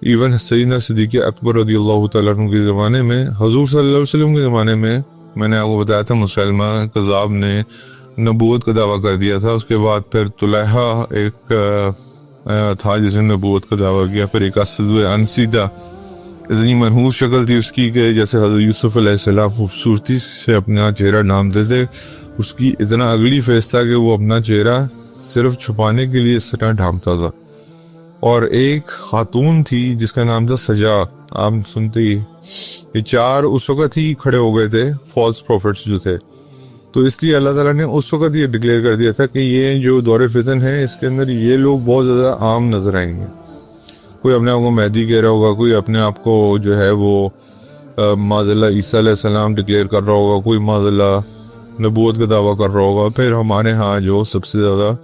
Even سیدنا صدیق اکبر رضی اللہ تعالیٰ عنہ کے زمانے میں، حضور صلی اللہ علیہ وسلم کے زمانے میں نے آپ کو بتایا تھا مسلمہ کذاب نے نبوت کا دعویٰ کر دیا تھا. اس کے بعد پھر طلحہ ایک تھا جس نے نبوت کا دعویٰ کیا. پھر ایک اسد انسی تھا، اتنی منحوس شکل تھی اس کی کہ جیسے حضرت یوسف علیہ السلام خوبصورتی سے اپنا چہرہ ڈھانپتے تھے، اس کی اتنا اگلی فیس تھا کہ وہ اپنا چہرہ صرف چھپانے کے لیے اس طرح ڈھانپتا تھا. اور ایک خاتون تھی جس کا نام تھا سجا، آپ سنتے ہی یہ چار اس وقت ہی کھڑے ہو گئے تھے فالس پروفٹس جو تھے. تو اس لیے اللہ تعالیٰ نے اس وقت یہ ڈکلیئر کر دیا تھا کہ یہ جو دور فتن ہے اس کے اندر یہ لوگ بہت زیادہ عام نظر آئیں گے. کوئی اپنے آپ کو مہدی کہہ رہا ہوگا، کوئی اپنے آپ کو جو ہے وہ معاذ اللہ عیسیٰ علیہ السلام ڈکلیئر کر رہا ہوگا، کوئی معاذ اللہ نبوت کا دعویٰ کر رہا ہوگا. پھر ہمارے ہاں جو سب سے زیادہ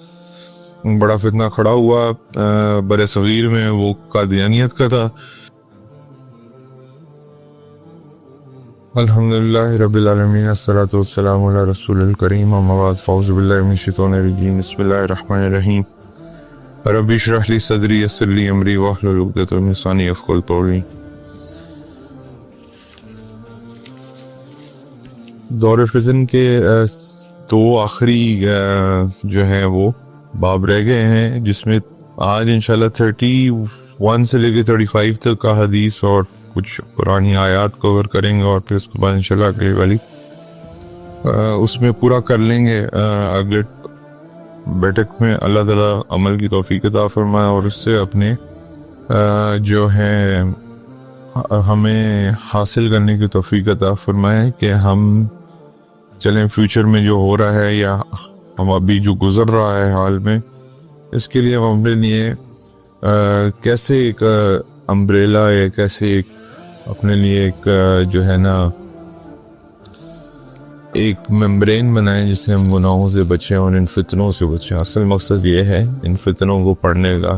بڑا فتنہ کھڑا ہوا بر صغیر میں وہ قادیانیت کا تھا. الحمدللہ رب العالمین، الصلاۃ والسلام علی رسول الکریم، اما بعد، فاعوذ باللہ من الشیطان الرجیم، بسم اللہ الرحمن الرحیم. رب اشرح لی صدری یسر لی امری واحلل عقدۃ من لسانی یفقهوا قولی. دور فتن کے دو آخری جو ہیں وہ باب رہ گئے ہیں، جس میں آج انشاءاللہ 31 سے لے کے 35 تک کا حدیث اور کچھ قرآنی آیات کور کریں گے، اور پھر اس کے بعد انشاءاللہ اگلی والی اس میں پورا کر لیں گے. اگلے بیٹھک میں اللہ تعالیٰ عمل کی توفیق عطا فرمائے اور اس سے اپنے جو ہے ہمیں حاصل کرنے کی توفیق عطا فرمائے کہ ہم چلیں فیوچر میں جو ہو رہا ہے یا ہم ابھی جو گزر رہا ہے حال میں، اس کے لیے ہم اپنے لیے کیسے ایک امبریلا یا کیسے ایک اپنے لیے ایک جو ہے نا ایک ممبرین بنائیں جس سے ہم گناہوں سے بچیں اور ان فتنوں سے بچیں. اصل مقصد یہ ہے ان فتنوں کو پڑھنے کا.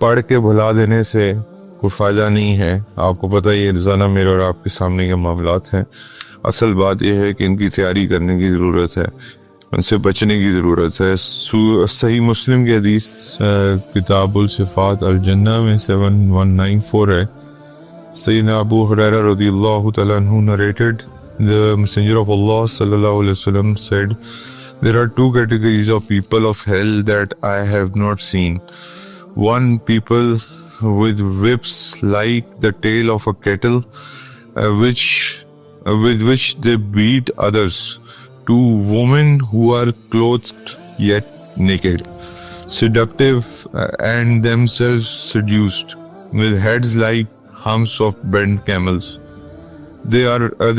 پڑھ کے بھلا دینے سے کوئی فائدہ نہیں ہے. آپ کو پتہ یہ روزانہ میرے اور آپ کے سامنے کے معاملات ہیں. اصل بات یہ ہے کہ ان کی تیاری کرنے کی ضرورت ہے، ان سے بچنے کی ضرورت ہے. صحیح مسلم کی حدیث کتاب الصفات الجنہ میں 7194 ہے. سیدنا ابو ہریرہ رضی اللہ تعالیٰ عنہ narrated, the messenger of Allah sallallahu alaihi wasallam said, there are two categories of people of hell that I have not seen. One, people with whips like the tail of a cattle, with which they beat others. Two, women who are clothed yet naked, seductive and themselves seduced, with heads like humps of bent camels. They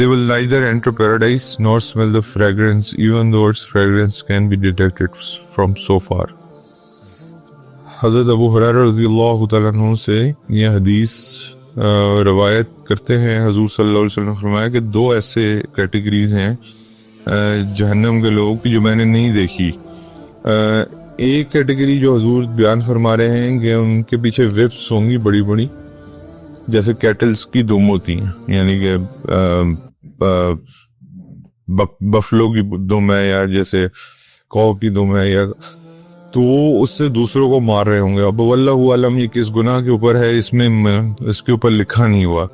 will neither enter paradise nor smell the fragrance, even though its fragrance can be detected from so far. حضرت ابو ہریرہ رضی اللہ تعالیٰ عنہ سے یہ حدیث روایت کرتے ہیں. حضور صلی اللہ علیہ وسلم نے فرمایا کہ دو ایسے کیٹیگریز ہیں جہنم کے لوگوں کی جو میں نے نہیں دیکھی. ایک کیٹیگری جو حضور بیان فرما رہے ہیں کہ ان کے پیچھے وپس ہوں گی بڑی بڑی، جیسے کیٹلز کی دم ہوتی ہیں، یعنی کہ بفلو کی دم ہے یا جیسے کو کی دم ہے، یا تو وہ اس سے دوسروں کو مار رہے ہوں گے. اب واللہ عالم یہ کس گناہ کے اوپر ہے اس میں اس کے اوپر لکھا نہیں ہوا،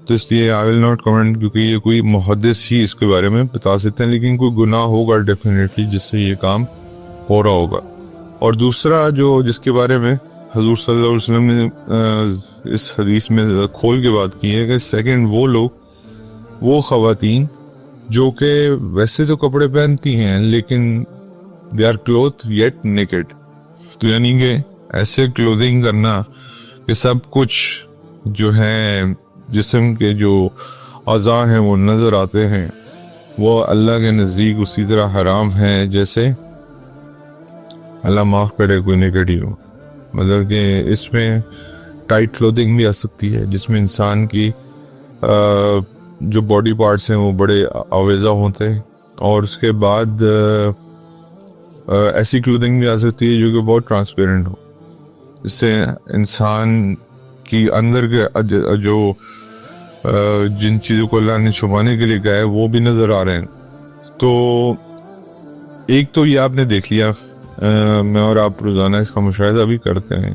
تو اس لیے آئی ول ناٹ کمنٹ، کیونکہ یہ کوئی محدث ہی اس کے بارے میں بتا سکتے ہیں. لیکن کوئی گناہ ہوگا ڈیفینیٹلی جس سے یہ کام ہو رہا ہوگا. اور دوسرا جو جس کے بارے میں حضور صلی اللہ علیہ وسلم نے اس حدیث میں کھول کے بات کی ہے کہ سیکنڈ وہ لوگ، وہ خواتین جو کہ ویسے تو کپڑے پہنتی ہیں لیکن they are clothed yet naked. تو یعنی کہ ایسے کلوتھنگ کرنا کہ سب کچھ جو ہے جسم کے جو اعضاء ہیں وہ نظر آتے ہیں، وہ اللہ کے نزدیک اسی طرح حرام ہیں جیسے اللہ معاف کرے کوئی نیکڈ ہی ہو. مطلب کہ اس میں ٹائٹ کلوتھنگ بھی آ سکتی ہے جس میں انسان کی جو باڈی پارٹس ہیں وہ بڑے آویزہ ہوتے ہیں، اور اس کے بعد ایسی کلوتھنگ بھی آ سکتی ہے جو کہ بہت ٹرانسپیرنٹ ہو، اس سے انسان کی اندر کے جو جن چیزوں کو اللہ نے چھپانے کے لیے کہا ہے وہ بھی نظر آ رہے ہیں. تو ایک تو یہ آپ نے دیکھ لیا، میں اور آپ روزانہ اس کا مشاہدہ بھی کرتے ہیں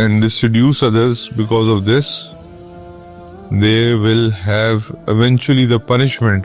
and they seduce others because of this, they will have eventually the punishment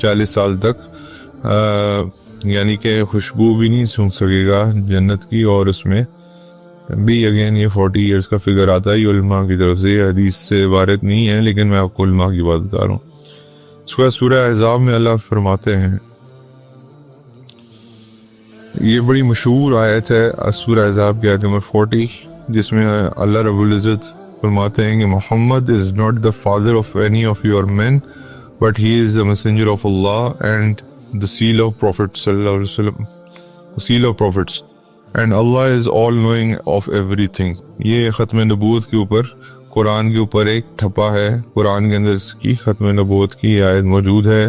40 سال تک یعنی کہ خوشبو بھی نہیں سونگھ سکے گا جنت کی. اور اس میں بھی اگین یہ 40 ایئرس کا فگر آتا ہے. یہ علماء کی طرف سے حدیث سے وارد نہیں ہے, لیکن میں آپ کو علماء کی بات بتا رہا ہوں. اس کے بعد سورہ احزاب میں اللہ فرماتے ہیں, یہ بڑی مشہور آیت ہے سورہ احزاب کی آیت نمبر 40, جس میں اللہ رب العزت فرماتے ہیں کہ محمد is not the father of any of your men but he is the messenger of Allah and the seal of Prophet sallallahu alaihi wasallam, the seal of prophets, and Allah is all knowing of everything. یہ ختم نبوت کے اوپر قرآن کے اوپر ایک ٹھپا ہے. قرآن کے اندر اس کی ختم نبوت کی آیت موجود ہے.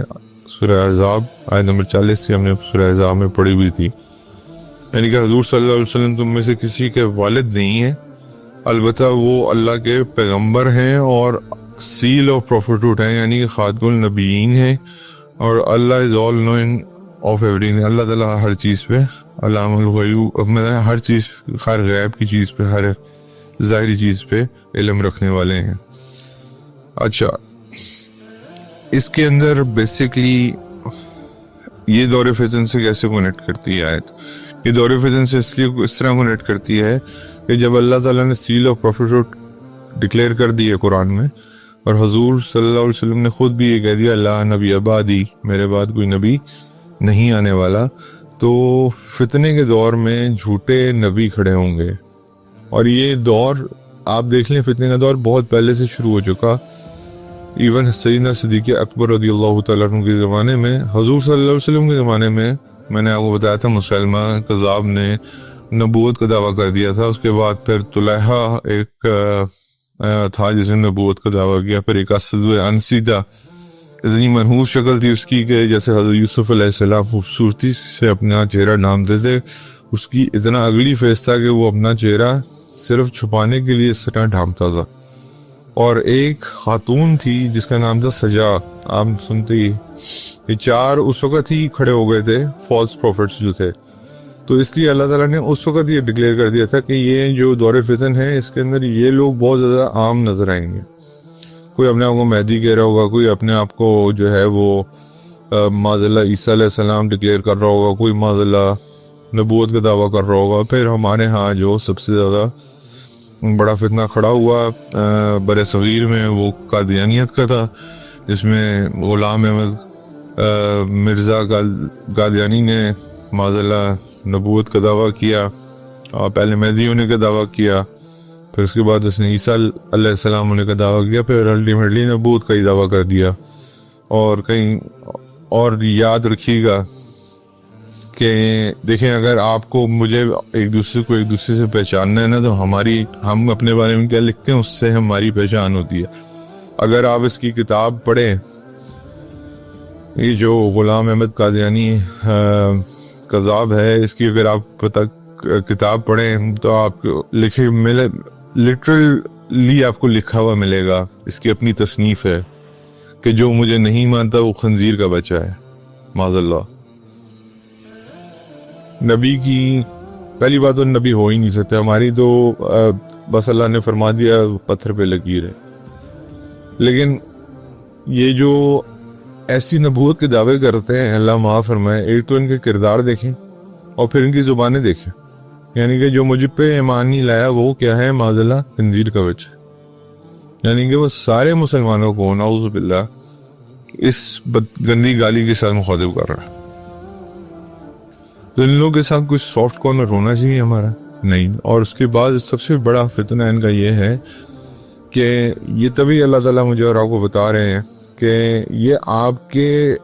سورہ احزاب آیت نمبر 40 سے ہم نے سورہ احزاب میں پڑھی ہوئی تھی. یعنی کہ حضور صلی اللہ علیہ وسلم تم میں سے کسی کے والد نہیں ہیں, البتہ وہ اللہ کے پیغمبر ہیں اور سیل آف پروفیٹوٹ ہیں, یعنی کہ خاتم النبیین ہیں. اور اللہ is all knowing of everything, اللہ تعالیٰ ہر چیز پہ علام الغیوب, ہر چیز, ہر غیب کی چیز پہ, ہر ظاہری چیز پہ علم رکھنے والے ہیں. اچھا, اس کے اندر بیسکلی یہ دور فتن سے کیسے کنیکٹ کرتی ہے آیت؟ یہ دور فتن سے اس لیے اس طرح کنیکٹ کرتی ہے کہ جب اللہ تعالیٰ نے سیل آف پروفیٹوٹ ڈکلیئر کر دی ہے قرآن میں, اور حضور صلی اللہ علیہ وسلم نے خود بھی یہ کہہ دیا اللہ نبی آبادی, میرے بعد کوئی نبی نہیں آنے والا, تو فتنے کے دور میں جھوٹے نبی کھڑے ہوں گے. اور یہ دور آپ دیکھ لیں, فتنے کا دور بہت پہلے سے شروع ہو چکا. ایون سیدنا صدیق اکبر رضی اللہ تعالیٰ عنہ کے زمانے میں, حضور صلی اللہ علیہ وسلم کے زمانے میں نے آپ کو بتایا تھا مسلمہ کذاب نے نبوت کا دعویٰ کر دیا تھا. اس کے بعد پھر طلحہ ایک تھا جس نے نبوت کا دعویٰ کیا. پھر ایک اسد عنسی تھا, اتنی منحوس شکل تھی اس کی کہ جیسے حضرت یوسف علیہ السلام خوبصورتی سے اپنا چہرہ ڈھانپتے تھے, اس کی اتنا اگلی فیس تھا کہ وہ اپنا چہرہ صرف چھپانے کے لیے اس طرح ڈھانپتا تھا. اور ایک خاتون تھی جس کا نام تھا سجا, آپ سنتے ہی, یہ 4 اس وقت ہی کھڑے ہو گئے تھے فالس پروفٹس جو تھے. تو اس لیے اللہ تعالیٰ نے اس وقت یہ ڈکلیئر کر دیا تھا کہ یہ جو دور فتن ہے اس کے اندر یہ لوگ بہت زیادہ عام نظر آئیں گے. کوئی اپنے آپ کو مہدی کہہ رہا ہوگا, کوئی اپنے آپ کو جو ہے وہ معاذ اللہ عیسیٰ علیہ السلام ڈکلیئر کر رہا ہوگا, کوئی معاذ اللہ نبوت کا دعویٰ کر رہا ہوگا. پھر ہمارے ہاں جو سب سے زیادہ بڑا فتنہ کھڑا ہوا بر صغیر میں وہ قادیانیت کا تھا, جس میں غلام احمد مرزا قادیانی نے معاذ اللہ نبوت کا دعویٰ کیا. پہلے مہدی ہونے کا دعویٰ کیا, پھر اس کے بعد اس نے عیسیٰ علیہ السلام ہونے کا دعویٰ کیا, پھر الٹیمیٹلی نبوت کا ہی دعویٰ کر دیا. اور کہیں اور یاد رکھیے گا کہ دیکھیں, اگر آپ کو مجھے ایک دوسرے سے پہچاننا ہے نا, تو ہم اپنے بارے میں کیا لکھتے ہیں اس سے ہماری پہچان ہوتی ہے. اگر آپ اس کی کتاب پڑھیں, یہ جو غلام احمد قادیانی کذاب ہے, اس کی اگر آپ کتاب پڑھیں تو آپ کو لٹرلی آپ کو لکھا ہوا ملے گا. اس کی اپنی تصنیف ہے کہ جو مجھے نہیں مانتا وہ خنزیر کا بچہ ہے, معاذ اللہ. نبی کی پہلی بات تو نبی ہو ہی نہیں سکتے ہماری, تو بس اللہ نے فرما دیا پتھر پہ لکیر ہے. لیکن یہ جو ایسی نبوت کے دعوے کرتے ہیں, اللہ معاف فرمائے, ایک تو ان کے کردار دیکھیں اور پھر ان کی زبانیں دیکھیں. یعنی کہ جو مجھ پہ ایمان نہیں لایا وہ کیا ہے, معاذ اللہ خنزیر کا بچہ. یعنی کہ وہ سارے مسلمانوں کو نعوذ باللہ اس گندی گالی کے ساتھ مخاطب کر رہا ہے. تو ان لوگوں کے ساتھ کچھ سافٹ کارنر ہونا چاہیے ہمارا, نہیں. اور اس کے بعد سب سے بڑا فتنہ ان کا یہ ہے کہ یہ تبھی اللہ تعالیٰ مجھے اور آپ کو بتا رہے ہیں کہ یہ آپ کے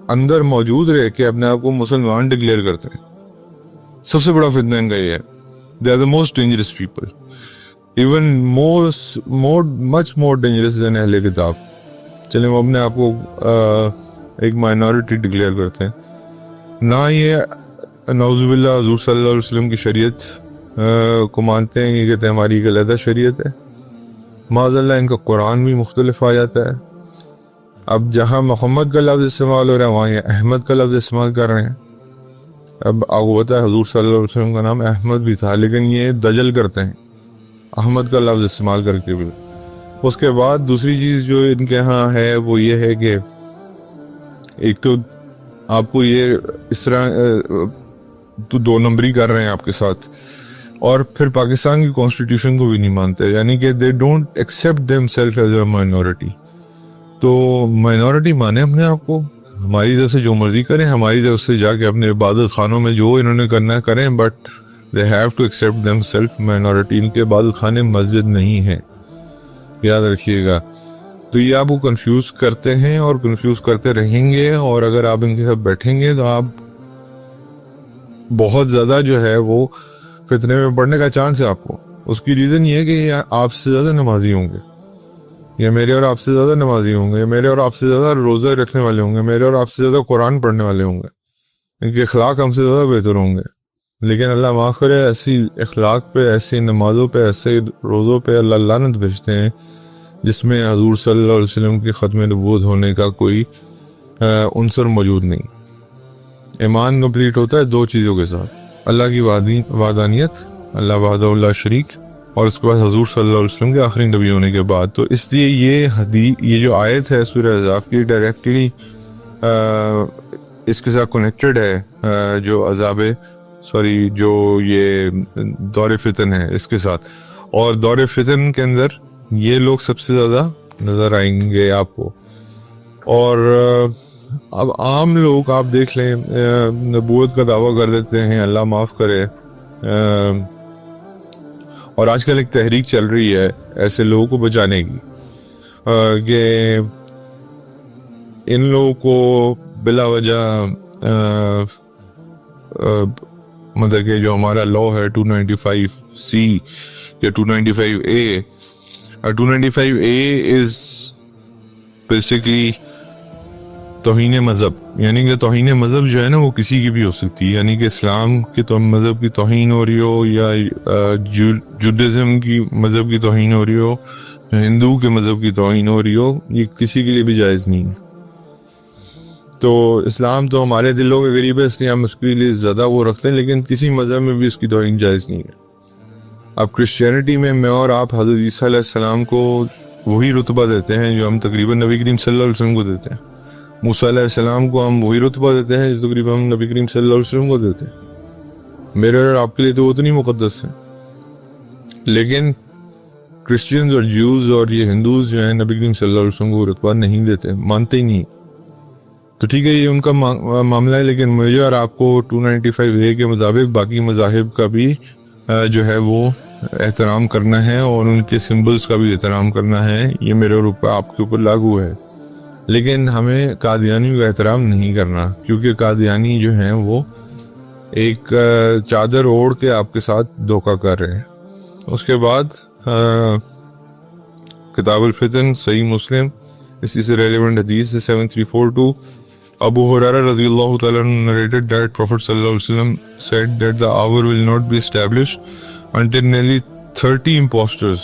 اندر موجود رہ کے اپنے آپ کو مسلمان ڈکلیئر کرتے ہیں. سب سے بڑا فتنہ ان کا یہ ہے. They are the most dangerous people, even much more dangerous than اہل کتاب. چلیں وہ اپنے آپ کو ایک مائنورٹی ڈکلیئر کرتے ہیں. نہ یہ نعوذ باللہ حضور صلی اللہ علیہ وسلم کی شریعت کو مانتے ہیں, یہ کہتے ہیں ہماری ایک علیحدہ شریعت ہے. معاذ اللہ ان کا قرآن بھی مختلف آ جاتا ہے. اب جہاں محمد کا لفظ استعمال ہو رہا ہے وہاں یہ احمد کا لفظ استعمال کر رہے ہیں. اب آپ کو پتہ ہے حضور صلی اللہ علیہ وسلم کا نام احمد بھی تھا, لیکن یہ دجل کرتے ہیں احمد کا لفظ استعمال کر کے بھی. اس کے بعد دوسری چیز جو ان کے ہاں ہے وہ یہ ہے کہ ایک تو آپ کو یہ اس طرح تو 2 نمبری کر رہے ہیں آپ کے ساتھ, اور پھر پاکستان کی کانسٹیٹیوشن کو بھی نہیں مانتے, یعنی کہ they don't accept them self as a minority. تو مائنورٹی مانے اپنے آپ کو, ہماری طرف سے جو مرضی کریں, ہماری طرف سے جا کے اپنے عبادت خانوں میں جو انہوں نے کرنا ہے کریں, but they have to accept them self minority. ان کے عبادت خانے مسجد نہیں ہیں, یاد رکھیے گا. تو یہ آپ کو کنفیوز کرتے ہیں اور کنفیوز کرتے رہیں گے, اور اگر آپ ان کے ساتھ بیٹھیں گے تو آپ بہت زیادہ جو ہے وہ فتنے میں پڑنے کا چانس ہے آپ کو. اس کی ریزن یہ ہے کہ یہ آپ سے زیادہ نمازی ہوں گے, یا میرے اور آپ سے زیادہ نمازی ہوں گے, میرے اور آپ سے زیادہ روزہ رکھنے والے ہوں گے, میرے اور آپ سے زیادہ قرآن پڑھنے والے ہوں گے, ان کے اخلاق ہم سے زیادہ بہتر ہوں گے. لیکن اللہ معاف کرے, ایسی اخلاق پہ, ایسی نمازوں پہ, ایسے روزوں پہ اللہ لعنت بھیجتے ہیں جس میں حضور صلی اللہ علیہ وسلم کی ختم نبوت ہونے کا کوئی عنصر موجود نہیں. ایمان کمپلیٹ ہوتا ہے 2 چیزوں کے ساتھ, اللہ کی وحدانیت, اللہ وحدہ لا شریک, اور اس کے بعد حضور صلی اللہ علیہ وسلم کے آخری نبی ہونے کے بعد. تو اس لیے یہ جو آیت ہے سورہ احزاب کی, ڈائریکٹلی اس کے ساتھ کنیکٹڈ ہے جو یہ دور فتن ہے اس کے ساتھ. اور دور فتن کے اندر یہ لوگ سب سے زیادہ نظر آئیں گے آپ کو. اور اب عام لوگ آپ دیکھ لیں نبوت کا دعویٰ کر دیتے ہیں, اللہ معاف کرے. اور آج کل ایک تحریک چل رہی ہے ایسے لوگوں کو بچانے کی, کہ ان لوگوں کو بلا وجہ مطلب کہ جو ہمارا لا ہے 295C یا 295A, 295A از بیسکلی توہین مذہب. یعنی کہ توہین مذہب جو ہے نا وہ کسی کی بھی ہو سکتی ہے, یعنی کہ اسلام کے مذہب کی توہین ہو رہی ہو, یا جوڈازم کی مذہب کی توہین ہو رہی ہو, ہندو کے مذہب کی توہین ہو رہی ہو, یہ کسی کے لیے بھی جائز نہیں ہے. تو اسلام تو ہمارے دلوں کے قریب ہے, اس لیے ہم اس کے لیے زیادہ وہ رکھتے ہیں, لیکن کسی مذہب میں بھی اس کی توہین جائز نہیں ہے. اب کرسچینٹی میں اور آپ حضرت عیسیٰ علیہ السلام کو وہی رتبہ دیتے ہیں جو ہم تقریباً نبی کریم صلی اللہ علیہ وسلم کو دیتے ہیں. موسیٰ علیہ السلام کو ہم وہی رتبہ دیتے ہیں جو تقریباً ہم نبی کریم صلی اللہ علیہ وسلم کو دیتے ہیں. میرے اور آپ کے لیے تو وہ اتنی مقدس ہے, لیکن کرسچنز اور جیوز اور یہ ہندوز جو ہیں نبی کریم صلی اللہ علیہ وسلم کو رتبہ نہیں دیتے, مانتے ہی نہیں. تو ٹھیک ہے, یہ ان کا معاملہ ہے, لیکن مجھے اور آپ کو 295A کے مطابق باقی مذاہب کا بھی جو ہے وہ احترام کرنا ہے, اور ان کے سمبلز کا بھی احترام کرنا ہے. یہ میرے اور آپ کے اوپر لاگو ہے. لیکن ہمیں قادیانیوں کا احترام نہیں کرنا, کیونکہ قادیانی جو ہیں وہ ایک چادر اوڑھ کے آپ کے ساتھ دھوکہ کر رہے ہیں. اس کے بعد کتاب الفتن, صحیح مسلم, اسی سے ریلیونٹ حدیث 7342, Abu Hurairah radiyallahu ta'ala narrated that Prophet sallallahu alaihi wasallam said that the hour will not be established until nearly 30 impostors,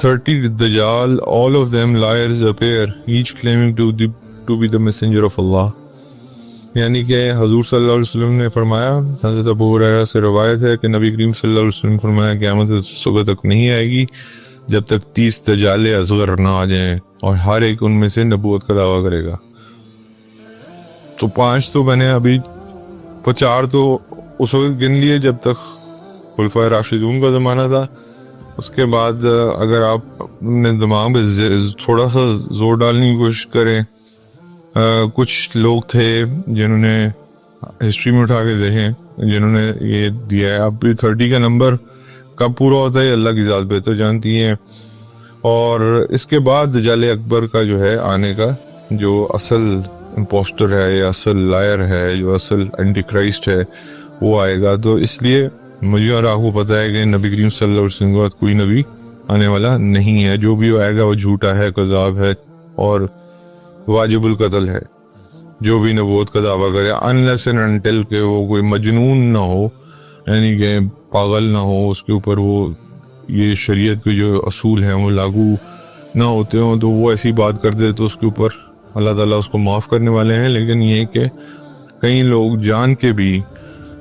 30 dajjal, all of them liars, appear, each claiming to be the messenger of Allah. یعنی کہ حضور صلی اللہ علیہ وسلم نے فرمایا, حضرت ابو ہریرہ سے روایت ہے کہ نبی کریم صلی اللہ علیہ وسلم نے فرمایا قیامت صبح تک نہیں آئے گی جب تک 30 دجال اصغر نہ آ جائیں, اور ہر ایک ان میں سے نبوت کا دعویٰ کرے گا. تو 5 تو میں نے ابھی 4 تو اس وقت گن لیے جب تک خلفائے راشدون کا زمانہ تھا. اس کے بعد اگر آپ اپنے دماغ میں تھوڑا سا زور ڈالنے کی کوشش کریں, کچھ لوگ تھے جنہوں نے ہسٹری میں اٹھا کے دیکھیں, جنہوں نے یہ دیا ہے. اب بھی 30 کا نمبر کب پورا ہوتا ہے اللہ کی ذات بہتر جانتی ہے. اور اس کے بعد دجال اکبر کا جو ہے آنے کا, جو اصل امپوسٹر ہے یا اصل لائر ہے, جو اصل اینٹی کرائسٹ ہے, وہ آئے گا. تو اس لیے مجھے اور آپ کو پتہ ہے کہ نبی کریم صلی اللہ علیہ وسلم کے بعد کوئی نبی آنے والا نہیں ہے. جو بھی آئے گا وہ جھوٹا ہے, کذاب ہے, اور واجب القتل ہے. جو بھی نبوت کا دعویٰ کرے, unless and until کہ وہ کوئی مجنون نہ ہو, یعنی کہ پاگل نہ ہو, اس کے اوپر وہ یہ شریعت کے جو اصول ہیں وہ لاگو نہ ہوتے ہوں, تو وہ ایسی بات کر دے تو اس کے اوپر اللہ تعالیٰ اس کو معاف کرنے والے ہیں. لیکن یہ کہ کئی لوگ جان کے بھی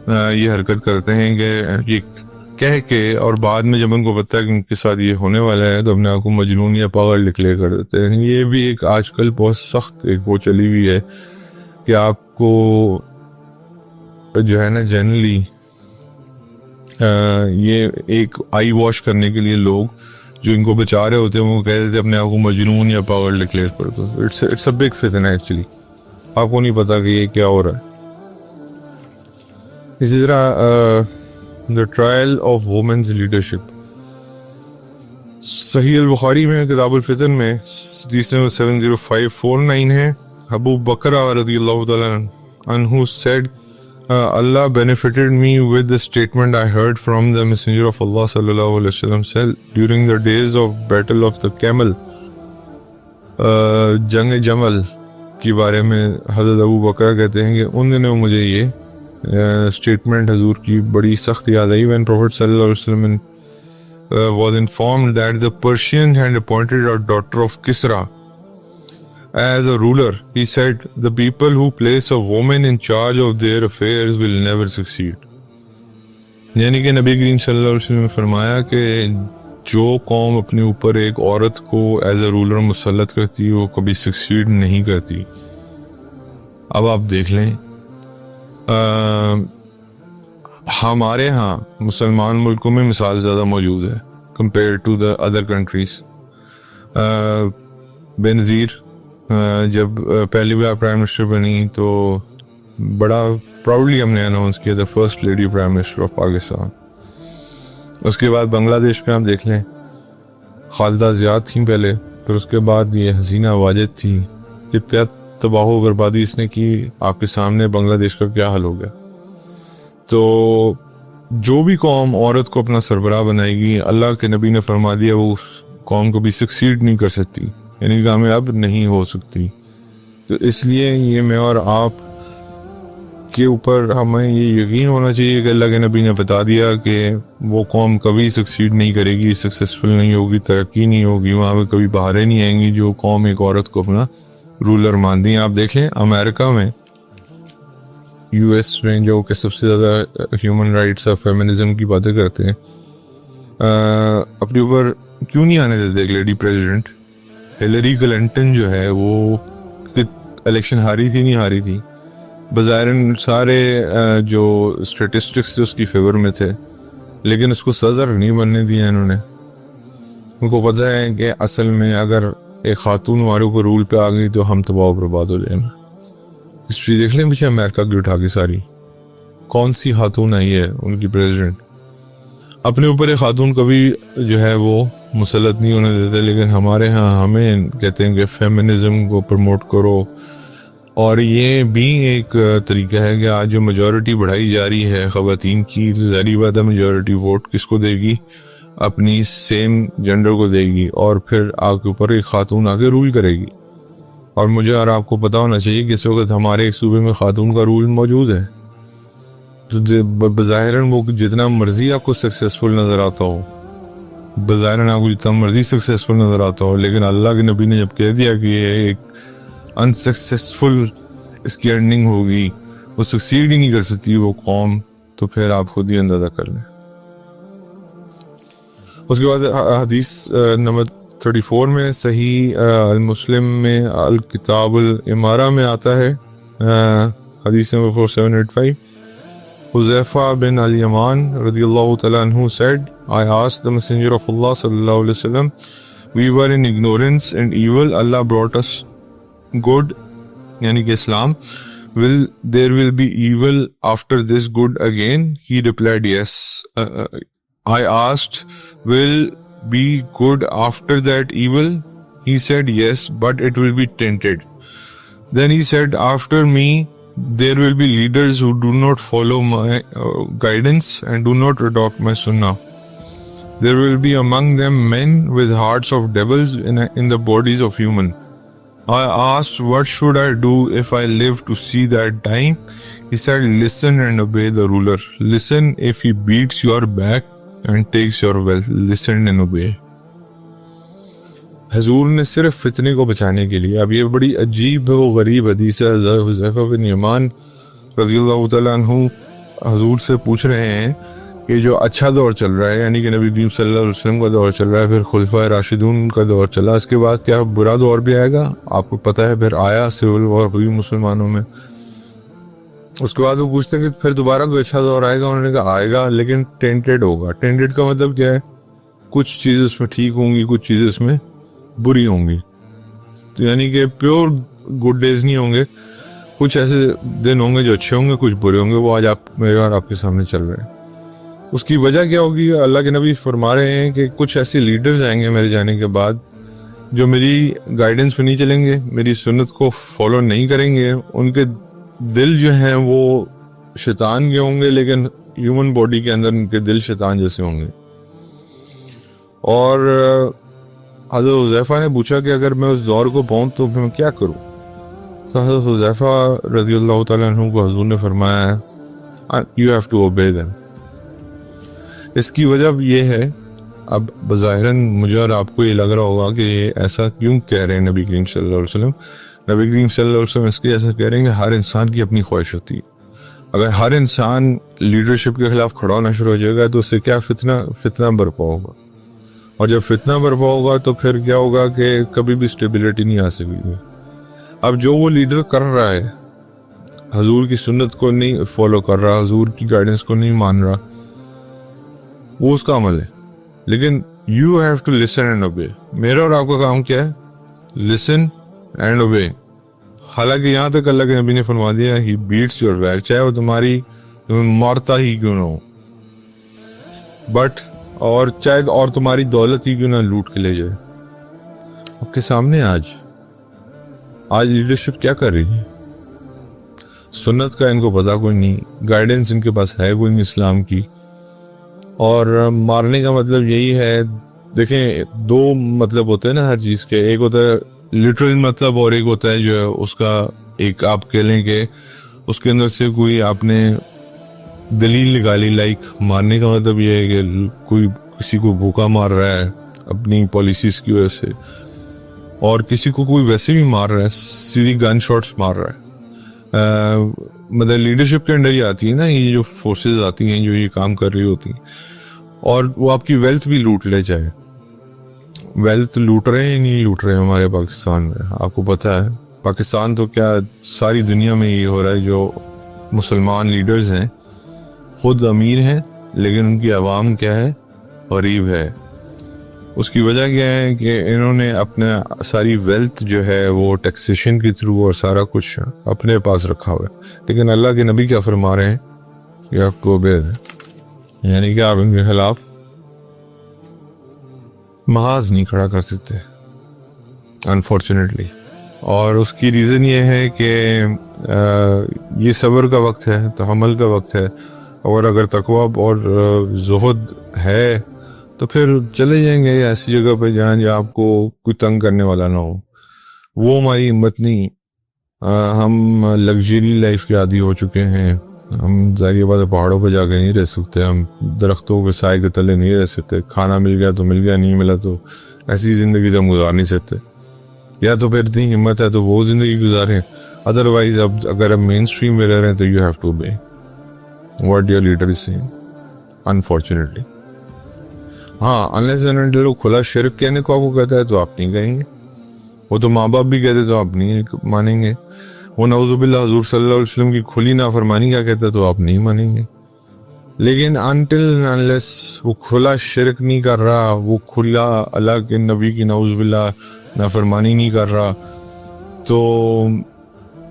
یہ حرکت کرتے ہیں کہ یہ کہہ کے اور بعد میں جب ان کو پتہ ہے کہ ان کے ساتھ یہ ہونے والا ہے تو اپنے آپ کو مجنون یا پاگل ڈکلیئر کر دیتے ہیں. یہ بھی ایک آج کل بہت سخت ایک وہ چلی ہوئی ہے کہ آپ کو جو ہے نا جنرلی یہ ایک آئی واش کرنے کے لیے لوگ جو ان کو بچا رہے ہوتے ہیں وہ کہہ دیتے اپنے آپ کو مجنون یا پاگل ڈکلیئر کر دو. اٹس اے بگ فتنہ ایکچولی. آپ کو نہیں پتا کہ یہ کیا ہو رہا ہے. اسی طرح the trial of women's leadership صحیح البخاری میں کتاب الفتن میں حدیث نمبر 70549 ہے. ابو بکر رضی اللہ تعالیٰ عنہ said Allah benefited me with the statement I heard from the Messenger of Allah sallallahu alaihi wasallam said during the days of Battle of the Camel. جنگ جمل کے بارے میں حضرت ابو بکر کہتے ہیں کہ ان دنوں مجھے یہ اسٹیٹمنٹ حضور کی بڑی سخت یاد آئی. when Prophet sallallahu alaihi wasallam was informed that the Persians had appointed a daughter of Kisra as a ruler, he said, the people who place a woman in charge of their affairs will never succeed. یعنی کہ نبی کریم صلی اللہ علیہ وسلم نے فرمایا کہ جو قوم اپنے اوپر ایک عورت کو ایز اے رولر مسلط کرتی وہ کبھی سکسیڈ نہیں کرتی. اب آپ دیکھ لیں ہمارے ہاں مسلمان ملکوں میں مثال زیادہ موجود ہے compare to the other countries. Benazir جب پہلی بار پرائم منسٹر بنی تو بڑا پراؤڈلی ہم نے اناؤنس کیا the first lady prime minister of Pakistan. اس کے بعد بنگلہ دیش پہ آپ دیکھ لیں خالدہ ضیاء تھیں پہلے, پھر اس کے بعد یہ حسینہ واجد تھی. کتنا تباہ و بربادی اس نے کی آپ کے سامنے بنگلہ دیش کا کیا حال ہو گیا. تو جو بھی قوم عورت کو اپنا سربراہ بنائے گی اللہ کے نبی نے فرما دیا وہ قوم کو بھی سکسیڈ نہیں کر سکتی, یعنی کامیاب نہیں ہو سکتی. تو اس لیے یہ میں اور آپ کے اوپر ہمیں یہ یقین ہونا چاہیے کہ اللہ کے نبی نے بتا دیا کہ وہ قوم کبھی سکسیڈ نہیں کرے گی, سکسیسفل نہیں ہوگی, ترقی نہیں ہوگی, وہاں پہ کبھی بہاریں نہیں آئیں گی جو قوم ایک عورت کو اپنا رولر مانتی ہیں. آپ دیکھیں امریکہ میں یو ایس میں جو کہ سب سے زیادہ ہیومن رائٹس اور فیمنزم کی باتیں کرتے ہیں اپنے اوپر کیوں نہیں آنے دیتے. ایک لیڈی پریزیڈنٹ ہیلری کلنٹن جو ہے وہ الیکشن ہاری تھی نہیں ہاری تھی, بظاہر سارے جو اسٹیٹسٹکس اس کی فیور میں تھے, لیکن اس کو صدر نہیں بننے دیا انہوں نے. ان کو پتہ ہے کہ اصل میں اگر ایک خاتون ہمارے اوپر رول پہ آ گئی تو ہم تباہ و برباد ہو جائیں گے. ہسٹری دیکھ لیں پیچھے امریکہ کی اٹھا کے ساری کون سی خاتون آئی ہے ان کی پریزیڈنٹ. اپنے اوپر ایک خاتون کبھی جو ہے وہ مسلط نہیں ہونے دیتے, لیکن ہمارے ہاں ہمیں کہتے ہیں کہ فیمنزم کو پروموٹ کرو. اور یہ بھی ایک طریقہ ہے کہ آج جو میجورٹی بڑھائی جا رہی ہے خواتین کی, ظاہری بات ہے میجورٹی ووٹ کس کو دے گی, اپنی سیم جینڈر کو دے گی, اور پھر آپ کے اوپر ایک خاتون آ کے رول کرے گی. اور مجھے اور آپ کو پتہ ہونا چاہیے کہ اس وقت ہمارے ایک صوبے میں خاتون کا رول موجود ہے. بظاہراً وہ جتنا مرضی آپ کو سکسیسفل نظر آتا ہو, بظاہراً آپ کو جتنا مرضی سکسیسفل نظر آتا ہو, لیکن اللہ کے نبی نے جب کہہ دیا کہ یہ ایک انسکسیسفل اس کی ارننگ ہوگی, وہ سکسیڈ ہی نہیں کر سکتی وہ قوم, تو پھر آپ خود ہی اندازہ کر لیں. اس کے بعد حدیث نمبر 34 میں صحیح المسلم میں الکتاب الامارہ میں آتا ہے حدیث نمبر 4785. حذیفہ بن الیمان رضی اللہ تعالیٰ عنہ said, I asked the messenger of Allah sallallahu alaihi wasallam, we were in ignorance and evil, Allah brought us good, یعنی کہ اسلام, there will be evil after this good again? He replied, yes. I asked, will be good after that evil? He said, yes, but it will be tainted. Then he said, after me there will be leaders who do not follow my guidance and do not adopt my sunnah. There will be among them men with hearts of devils in the bodies of human. I asked, what should I do if I live to see that time? He said, listen and obey the ruler. Listen if he beats your back and takes your wealth. Listen and obey. حضور نے صرف فتنے کو بچانے کے لیے, اب یہ بڑی عجیب و غریب حدیث ہے. حذیفہ بن یمان رضی اللہ تعالیٰ عنہ حضور سے پوچھ رہے ہیں یہ جو اچھا دور چل رہا ہے یعنی کہ نبی کریم صلی اللہ علیہ وسلم کا دور چل رہا ہے, پھر خلفائے راشدون کا دور چلا, اس کے بعد کیا برا دور بھی آئے گا آپ کو پتہ ہے. پھر آیا سول وار ہوئی مسلمانوں میں, اس کے بعد وہ پوچھتے ہیں کہ پھر دوبارہ کوئی اچھا دور آئے گا, انہوں نے کہا آئے گا لیکن ٹینٹڈ ہوگا. ٹینٹڈ کا مطلب کیا ہے, کچھ چیزیں اس میں ٹھیک ہوں گی, کچھ چیزیں اس میں بری ہوں گی, تو یعنی کہ پیور گڈ ڈیز نہیں ہوں گے, کچھ ایسے دن ہوں گے جو اچھے ہوں گے, کچھ برے ہوں گے. وہ آج میرے اور آپ کے سامنے چل رہے ہیں. اس کی وجہ کیا ہوگی, اللہ کے نبی فرما رہے ہیں کہ کچھ ایسے لیڈرز آئیں گے میرے جانے کے بعد جو میری گائیڈنس پہ نہیں چلیں گے, میری سنت کو فالو نہیں کریں گے. ان کے دل جو ہیں وہ شیطان کے ہوں گے, لیکن ہیومن باڈی کے اندر ان کے دل شیطان جیسے ہوں گے. اور حضرت حذیفہ نے پوچھا کہ اگر میں اس دور کو پاؤں تو میں کیا کروں؟ تو حضرت حذیفہ رضی اللہ تعالیٰ عنہ کو حضور نے فرمایا ہے you have to obey them. اس کی وجہ یہ ہے, اب بظاہراً مجھے اور آپ کو یہ لگ رہا ہوگا کہ ایسا کیوں کہہ رہے ہیں نبی کریم صلی اللہ علیہ وسلم. نبی کریم صلی اللہ علیہ وسلم اس کے ایسا کہہ رہے ہیں کہ ہر انسان کی اپنی خواہش ہوتی ہے. اگر ہر انسان لیڈرشپ کے خلاف کھڑا ہونا شروع ہو جائے گا تو اس سے کیا فتنہ برپا ہوگا, اور جب فتنہ برپا ہوگا تو پھر کیا ہوگا کہ کبھی بھی اسٹیبلٹی نہیں آ سکے گی. اب جو وہ لیڈر کر رہا ہے, حضور کی سنت کو نہیں فالو کر رہا, حضور کی گائیڈنس کو نہیں مان رہا, وہ اس کا عمل ہے. لیکن you have to listen and obey. میرا اور آپ کا کام کیا ہے, لسن اینڈ اوبے. حالانکہ یہاں تک اللہ کے نبی نے فرما دیا ہی بیٹس یور بیک, چاہے وہ تمہیں مارتا ہی کیوں نہ ہو, بٹ اور چاہے اور تمہاری دولت ہی کیوں نہ لوٹ کے لے جائے. آپ کے سامنے آج لیڈرشپ کیا کر رہی ہے, سنت کا ان کو پتا کوئی نہیں, گائیڈنس ان کے پاس ہے کوئی نہیں اسلام کی. اور مارنے کا مطلب یہی ہے, دیکھیں دو مطلب ہوتے ہیں نا ہر چیز کے, ایک ہوتا ہے لٹرل مطلب اور ایک ہوتا ہے جو ہے اس کا ایک آپ کہہ لیں کہ اس کے اندر سے کوئی آپ نے دلیل نکالی. لائک مارنے کا مطلب یہ ہے کہ کوئی کسی کو بھوکا مار رہا ہے اپنی پالیسیز کی وجہ سے, اور کسی کو کوئی ویسے بھی مار رہا ہے, سیدھی گن شاٹس مار رہا ہے. مطلب لیڈرشپ کے انڈر ہی آتی ہے نا یہ جو فورسز آتی ہیں جو یہ کام کر رہی ہوتی ہیں, اور وہ آپ کی ویلتھ بھی لوٹ لے جائے. ویلتھ لوٹ رہے ہیں نہیں لوٹ رہے ہیں ہمارے پاکستان میں, آپ کو پتہ ہے پاکستان تو کیا ساری دنیا میں یہ ہو رہا ہے. جو مسلمان لیڈرز ہیں خود امیر ہیں لیکن ان کی عوام کیا ہے, غریب ہے. اس کی وجہ کیا ہے کہ انہوں نے اپنا ساری ویلتھ جو ہے وہ ٹیکسیشن کے تھرو اور سارا کچھ اپنے پاس رکھا ہوا ہے. لیکن اللہ کے نبی کیا فرما رہے ہیں کہ آپ کو یعنی کہ آپ ان کے خلاف محاذ نہیں کھڑا کر سکتے انفارچونیٹلی. اور اس کی ریزن یہ ہے کہ یہ صبر کا وقت ہے, تحمل کا وقت ہے, اور اگر تقویٰ اور زہد ہے تو پھر چلے جائیں گے ایسی جگہ پہ جہاں آپ کو کوئی تنگ کرنے والا نہ ہو. وہ ہماری ہمت نہیں, ہم لگژری لائف کے عادی ہو چکے ہیں. ہم ظاہر بات پہاڑوں پہ جا کے نہیں رہ سکتے, ہم درختوں کے سائے کے تلے نہیں رہ سکتے, کھانا مل گیا تو مل گیا, نہیں ملا تو ایسی زندگی تو ہم گزار نہیں سکتے. یا تو پھر اتنی ہمت ہے تو وہ زندگی گزاریں, ادروائز اب اگر ہم مین اسٹریم میں رہ رہے ہیں تو you have to obey what your leader is saying unfortunately. ہاں unless and until وہ کھلا شرک کہنے کو آپ کو کہتا ہے تو آپ نہیں کہیں گے, وہ تو ماں باپ بھی کہتے تو آپ نہیں مانیں گے. وہ نعوذ باللہ حضور صلی اللہ علیہ وسلم کی کھلی نافرمانی کیا کہتا ہے تو آپ نہیں مانیں گے. لیکن until and unless وہ کھلا شرک نہیں کر رہا, وہ کھلا اللہ کے نبی کی نعوذ باللہ نافرمانی نہیں کر رہا, تو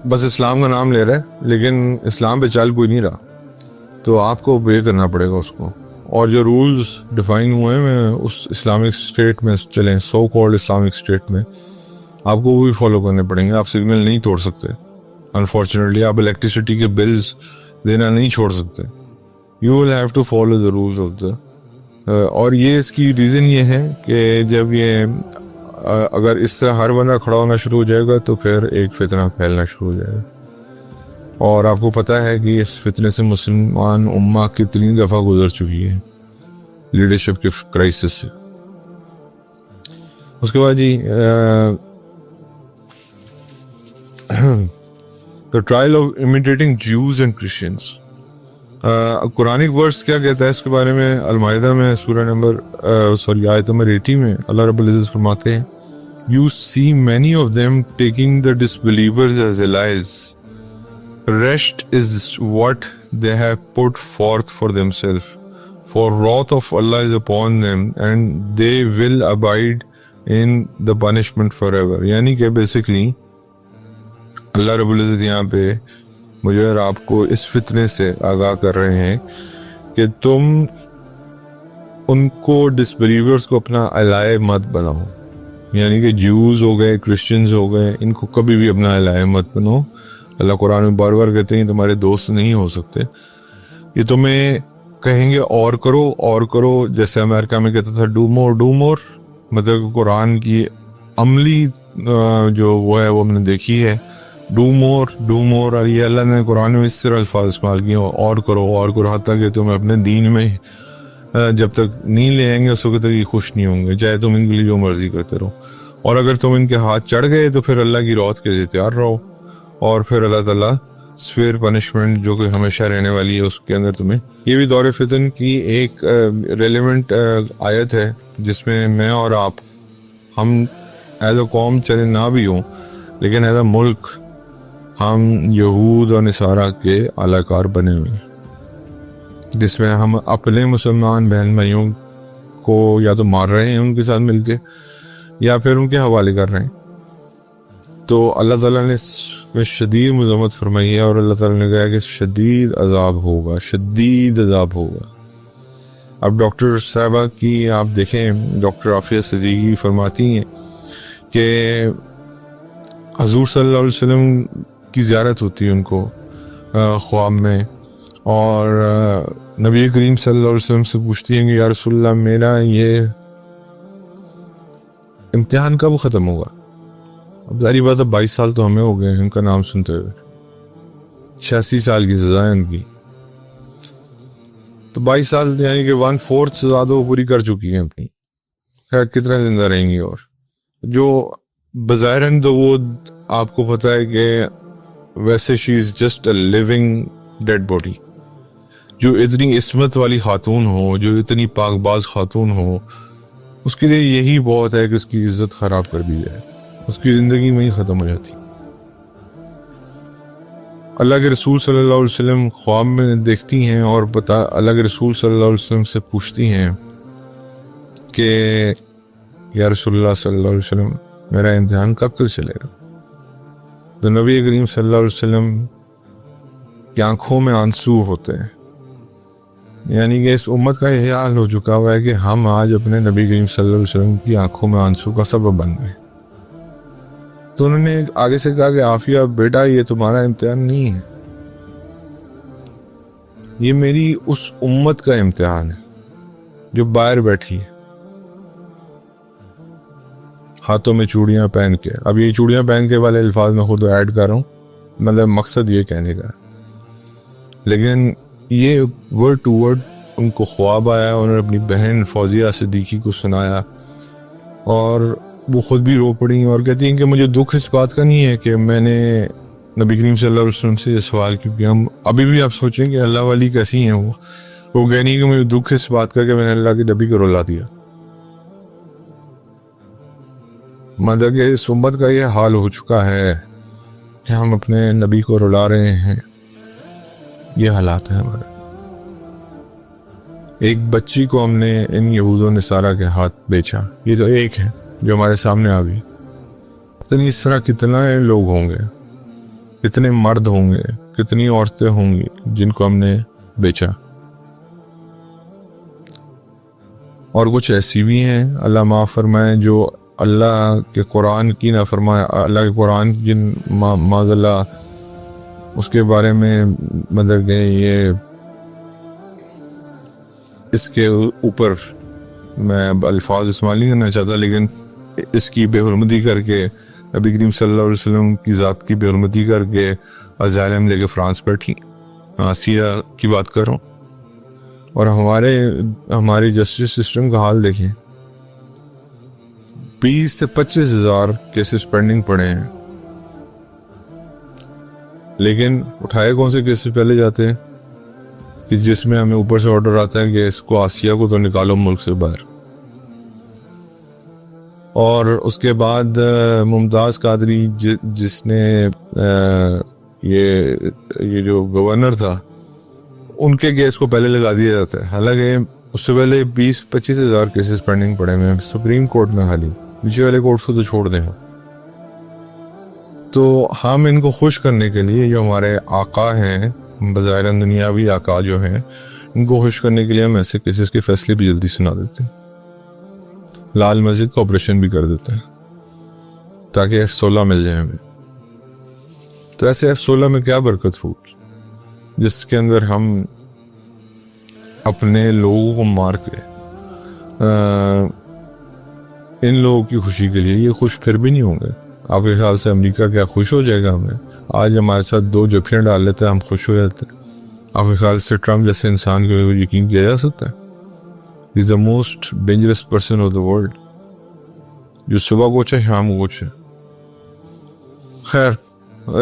بس اسلام کا نام لے رہا ہے لیکن اسلام پہ چال کوئی نہیں رہا, تو آپ کو obey کرنا پڑے گا اس کو. اور جو رولز ڈیفائن ہوئے ہیں اس اسلامک اسٹیٹ میں چلیں, سو کالڈ اسلامک اسٹیٹ میں, آپ کو وہ بھی فالو کرنے پڑیں گے. آپ سگنل نہیں توڑ سکتے انفارچونیٹلی, آپ الیکٹریسٹی کے بلز دینا نہیں چھوڑ سکتے. You will have to follow the rules of the. اور یہ اس کی ریزن یہ ہے کہ جب یہ اگر اس طرح ہر بندہ کھڑا ہونا شروع ہو جائے گا تو پھر ایک فتنہ پھیلنا شروع ہو جائے گا. اور آپ کو پتہ ہے کہ اس فتنے سے مسلمان امہ کتنی دفعہ گزر چکی ہے لیڈرشپ کے کرائسس سے. اس کے بعد جی the trial of imitating Jews and Christians. Quranic verse کیا کہتا ہے اس کے بارے میں؟ المائدہ میں سورہ نمبر آیت نمبر 80 میں اللہ رب العزت فرماتے ہیں You see many of them taking the disbelievers as allies. Rest is what they have put forth for themselves. For wrath of Allah is upon them and they will abide in the punishment forever. یعنی کہ basically اللہ رب العزت یہاں پہ مجھے اور آپ کو اس فتنے سے آگاہ کر رہے ہیں کہ تم ان کو ڈسبلیورز کو اپنا الائے مت بناؤ. یعنی کہ جیوز ہو گئے، کرسچنز ہو گئے، ان کو کبھی بھی اپنا الائے مت بنو. اللہ قرآن میں بار بار کہتے ہیں تمہارے دوست نہیں ہو سکتے. یہ تمہیں کہیں گے اور کرو، جیسے امریکہ میں کہتا تھا ڈو مور. مطلب قرآن کی عملی جو وہ ہے وہ ہم نے دیکھی ہے، ڈو مور. اور یہ اللہ نے قرآن میں اس طرح الفاظ استعمال کیے، اور کرو، حتیٰ کہ تم اپنے دین میں جب تک نہیں لے آئیں گے اس وقت تک یہ خوش نہیں ہوں گے، چاہے تم ان کے لیے جو مرضی کرتے رہو. اور اگر تم ان کے ہاتھ چڑھ گئے تو پھر اللہ کی رعوت کے لیے تیار رہو، اور پھر اللہ تعالیٰ سویر پنشمنٹ جو کہ ہمیشہ رہنے والی ہے اس کے اندر تمہیں. یہ بھی دور فتن کی ایک ریلیونٹ آیت ہے جس میں میں اور آپ ہم ایز اے قوم چلے نہ بھی ہوں لیکن ایز اے ملک ہم یہود اور نصارہ کے اعلی کار بنے ہوئے ہیں، جس میں ہم اپنے مسلمان بہن بھائیوں کو یا تو مار رہے ہیں ان کے ساتھ مل کے یا پھر ان کے حوالے کر رہے ہیں. تو اللہ تعالیٰ نے اس میں شدید مذمت فرمائی ہے اور اللہ تعالیٰ نے کہا کہ شدید عذاب ہوگا. اب ڈاکٹر صاحبہ کی آپ دیکھیں، ڈاکٹر عافیہ صدیقی فرماتی ہیں کہ حضور صلی اللہ علیہ وسلم کی زیارت ہوتی ہے ان کو خواب میں، اور نبی کریم صلی اللہ علیہ وسلم سے پوچھتی ہیں کہ یا رسول اللہ میرا یہ امتحان کب ختم ہوگا؟ اب ظاہری بات ہے 22 سال تو ہمیں ہو گئے ہیں ان کا نام سنتے ہوئے، 86 سال کی سزا ہے ان کی. تو 22 سال یعنی کہ 1/4 سزا تو پوری کر چکی ہیں اپنی. خیر کتنا زندہ رہیں گی؟ اور جو بظاہراً تو وہ آپ کو پتہ ہے کہ ویسے she is just a living dead body. جو اتنی عصمت والی خاتون ہو، جو اتنی پاک باز خاتون ہو، اس کے لیے یہی بہت ہے کہ اس کی عزت خراب کر دی جائے، اس کی زندگی میں ہی ختم ہو جاتی. اللہ کے رسول صلی اللہ علیہ وسلم خواب میں دیکھتی ہیں اور اللہ کے رسول صلی اللہ علیہ وسلم سے پوچھتی ہیں کہ یا رسول اللہ صلی اللہ علیہ وسلم میرا امتحان کب تک چلے گا؟ تو نبی کریم صلی اللہ علیہ وسلم کی آنکھوں میں آنسو ہوتے ہیں. یعنی کہ اس امت کا یہ حال ہو چکا ہوا ہے کہ ہم آج اپنے نبی کریم صلی اللہ علیہ وسلم کی آنکھوں میں آنسو کا سبب بن گئے. تو انہوں نے آگے سے کہا کہ عافیہ بیٹا یہ تمہارا امتحان نہیں ہے، یہ میری اس امت کا امتحان ہے جو باہر بیٹھی ہے ہاتھوں میں چوڑیاں پہن کے. اب یہ چوڑیاں پہن کے والے الفاظ میں خود ایڈ کر رہا ہوں، مطلب مقصد یہ کہنے کا، لیکن یہ ورڈ ٹو ورڈ ان کو خواب آیا. انہوں نے اپنی بہن فوزیہ صدیقی کو سنایا اور وہ خود بھی رو پڑی اور کہتی ہیں کہ مجھے دکھ اس بات کا نہیں ہے کہ میں نے نبی کریم صلی اللہ علیہ وسلم سے یہ سوال، کیونکہ ہم ابھی بھی آپ سوچیں کہ اللہ والی کیسی ہیں وہ کہہ نہیں کہ مجھے دکھ اس بات کا کہ میں نے اللہ کے نبی کو رلا دیا. مطلب کہ اس امت کا یہ حال ہو چکا ہے کہ ہم اپنے نبی کو رلا رہے ہیں. یہ حالات ہیں ہمارے. ایک بچی کو ہم نے ان یہود و نصارہ کے ہاتھ بیچا، یہ تو ایک ہے جو ہمارے سامنے آ گئی. اتنی اس طرح کتنا لوگ ہوں گے، کتنے مرد ہوں گے، کتنی عورتیں ہوں گی جن کو ہم نے بیچا. اور کچھ ایسی بھی ہیں اللہ معاف فرمائے جو اللہ کے قرآن کی نہ فرمائے، اللہ کے قرآن جن معاذ اللہ اس کے بارے میں مطلب کہ یہ اس کے اوپر میں الفاظ استعمال نہیں کرنا چاہتا، لیکن اس کی بے حرمتی کر کے نبی کریم صلی اللہ علیہ وسلم کی ذات کی بے حرمتی کر کے اسائلم لے کے فرانس بیٹھی. آسیہ کی بات کر رہا ہوں. اور ہمارے جسٹس سسٹم کا حال دیکھیں، 20 سے 25 ہزار کیسز پینڈنگ پڑے ہیں، لیکن اٹھائے کون سے کیسز پہلے جاتے ہیں؟ کہ جس میں ہمیں اوپر سے آرڈر آتا ہے کہ اس کو آسیہ کو تو نکالو ملک سے باہر. اور اس کے بعد ممتاز قادری جس نے یہ جو گورنر تھا ان کے کیس کو پہلے لگا دیا جاتا ہے, حالانکہ اس سے پہلے 20-25 ہزار کیسز پینڈنگ پڑے ہوئے ہیں سپریم کورٹ میں, خالی نیچے والے کورٹس کو تو چھوڑ دیں. تو ہم ان کو خوش کرنے کے لیے جو ہمارے آقا ہیں, بظاہر دنیاوی آقا جو ہیں, ان کو خوش کرنے کے لیے ہم ایسے کیسز کے فیصلے بھی جلدی سنا دیتے ہیں, لال مسجد کا آپریشن بھی کر دیتے ہیں تاکہ F-16 مل جائے ہمیں. تو ایسے F-16 میں کیا برکت ہوگی جس کے اندر ہم اپنے لوگوں کو مار کے ان لوگوں کی خوشی کے لیے یہ خوش پھر بھی نہیں ہوں گے. آپ کے خیال سے امریکہ کیا خوش ہو جائے گا ہمیں؟ آج ہمارے ساتھ 2 جپیاں ڈال لیتے ہیں ہم خوش ہو جاتے ہیں. آپ کے خیال سے ٹرمپ جیسے انسان کو یقین کیا جا سکتا ہے؟ He is the most dangerous person of the world, جو صبح کو چاہے شام کو چاہے. خیر,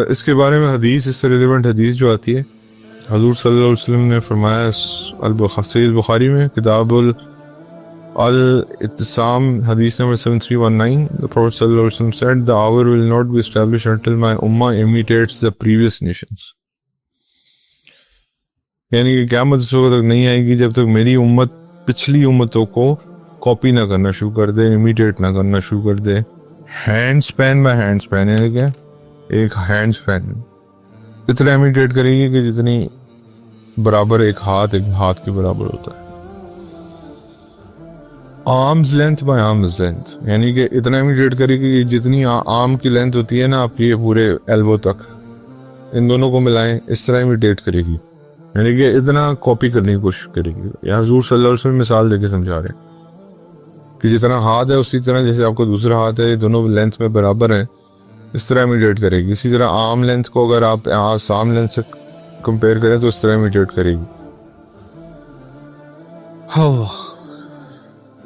اس کے بارے میں حدیث, اس سے ریلیونٹ حدیث جو آتی ہے, حضور صلی اللہ علیہ وسلم نے فرمایا صحیح البخاری میں کتاب الاعتصام حدیث نمبر 7319, the Prophet صلی اللہ علیہ وسلم said, the hour will not be established until my ummah imitates the previous nations. یعنی کہ قیامت اس وقت تک نہیں آئے گی جب تک میری امت پچھلی امتوں کو کاپی نہ کرنا شروع کر دے, امیٹیٹ نہ کرنا شروع کر دے. ہینڈ سپین بائی ہینڈ سپین, یعنی کہ ایک ہینڈ سپین اتنا امیٹیٹ کرے گی کہ جتنی برابر ایک ہاتھ کے برابر ہوتا ہے. Arm's length by arm's length, یعنی کہ اتنا امیٹیٹ کرے گی کہ جتنی آرم کی لینتھ ہوتی ہے نا آپ کی, یہ پورے ایلبو تک, ان دونوں کو ملائیں اس طرح امیٹیٹ کرے گی, یعنی کہ اتنا کاپی کرنے کی کوشش کرے گی. یا حضور صلی اللہ علیہ وسلم مثال دے کے سمجھا رہے ہیں کہ جتنا ہاتھ ہے اسی طرح جیسے آپ کو دوسرا ہاتھ ہے, یہ دونوں لینتھ میں برابر ہیں, اس طرح امیٹیٹ کرے گی. اسی طرح آرم لینتھ کو اگر آپ آرم لینتھ سے کمپیئر کریں تو اس طرح امیٹیٹ کرے گی.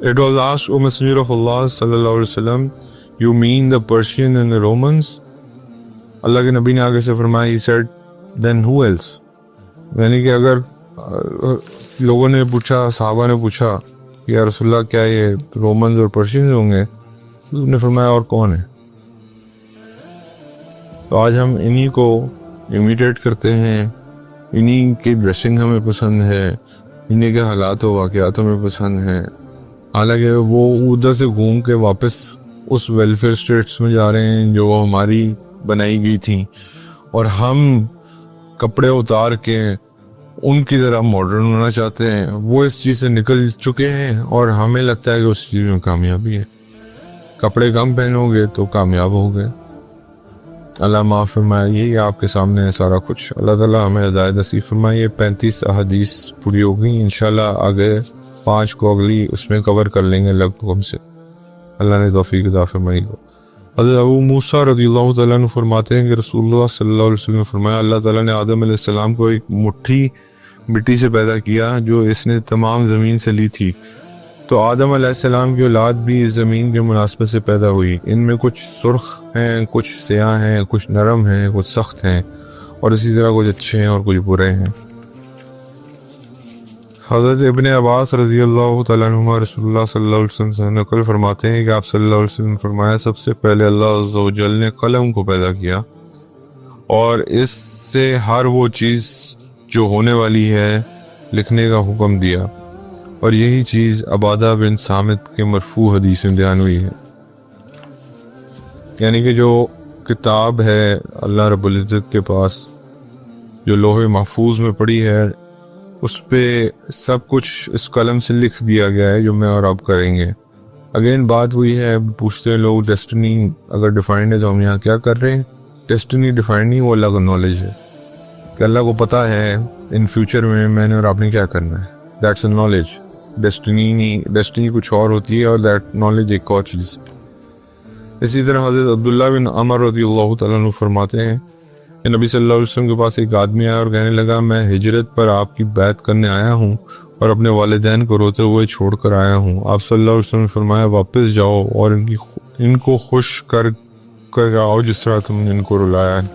It was asked, O Messenger of Allah صلی اللہ علیہ وسلم, you mean the Persian and the Romans? اللہ کے نبی نے آگے سے فرمایا, he said, then who else? یعنی کہ اگر لوگوں نے پوچھا, صحابہ نے پوچھا کہ یا رسول اللہ کیا یہ رومنز اور پرشینز ہوں گے, تو نے فرمایا اور کون ہے. تو آج ہم انہی کو امیٹیٹ کرتے ہیں, انہی کی ڈریسنگ ہمیں پسند ہے, انہی کے حالات و واقعات ہمیں پسند ہیں, حالانکہ وہ ادھر سے گھوم کے واپس اس ویلفیئر اسٹیٹس میں جا رہے ہیں جو ہماری بنائی گئی تھیں, اور ہم کپڑے اتار کے ان کی طرح ماڈرن ہونا چاہتے ہیں. وہ اس چیز سے نکل چکے ہیں اور ہمیں لگتا ہے کہ اس چیز میں کامیابی ہے. کپڑے کم پہنو گے تو کامیاب ہو گئے. اللہ معاف فرمائے, یہی آپ کے سامنے ہے سارا کچھ. اللہ تعالیٰ ہمیں ہدایت نصیب فرمائے. یہ 35 احادیث پوری ہو گئی, انشاءاللہ آگے 5 کو اگلی اس میں کور کر لیں گے لگ بھگ ہم سے, اللہ نے توفیق عطا فرمائی. حضرت ابو موسیٰ رضی اللہ تعالیٰ عنہ فرماتے ہیں کہ رسول اللہ صلی اللہ علیہ وسلم نے فرمایا, اللہ تعالیٰ نے آدم علیہ السلام کو ایک مٹھی مٹی سے پیدا کیا جو اس نے تمام زمین سے لی تھی. تو آدم علیہ السلام کی اولاد بھی اس زمین کے مناسبت سے پیدا ہوئی. ان میں کچھ سرخ ہیں, کچھ سیاہ ہیں, کچھ نرم ہیں, کچھ سخت ہیں, اور اسی طرح کچھ اچھے ہیں اور کچھ برے ہیں. حضرت ابن عباس رضی اللہ تعالیٰ عنہ رسول اللہ صلی اللہ علیہ وسلم سے نقل فرماتے ہیں کہ آپ صلی اللہ علیہ وسلم نے فرمایا, سب سے پہلے اللہ عز و جل نے قلم کو پیدا کیا اور اس سے ہر وہ چیز جو ہونے والی ہے لکھنے کا حکم دیا, اور یہی چیز عبادہ بن صامت کے مرفوع حدیث میں بیان ہوئی ہے. یعنی کہ جو کتاب ہے اللہ رب العزت کے پاس جو لوح محفوظ میں پڑی ہے, اس پہ سب کچھ اس قلم سے لکھ دیا گیا ہے جو میں اور آپ کریں گے. اگین بات ہوئی ہے, پوچھتے ہیں لوگ ڈیسٹنی اگر ڈیفائنڈ ہے تو ہم یہاں کیا کر رہے ہیں. ڈیسٹنی ڈیفائنڈ نہیں, وہ اللہ کا نالج ہے کہ اللہ کو پتہ ہے ان فیوچر میں نے اور آپ نے کیا کرنا ہے. That's a knowledge. ڈیسٹنی نہیں, ڈیسٹنی کچھ اور ہوتی ہے اور دیٹ نالج ایک اور چیز. اسی طرح حضرت عبداللہ بن عمر رضی اللہ تعالیٰ عنہ فرماتے ہیں کہ نبی صلی اللہ علیہ وسلم کے پاس ایک آدمی آیا اور کہنے لگا, میں ہجرت پر آپ کی بیعت کرنے آیا ہوں اور اپنے والدین کو روتے ہوئے چھوڑ کر آیا ہوں. آپ صلی اللہ علیہ وسلم نے فرمایا, واپس جاؤ اور ان کو خوش کر آؤ جس طرح تم نے ان کو رلایا ہے.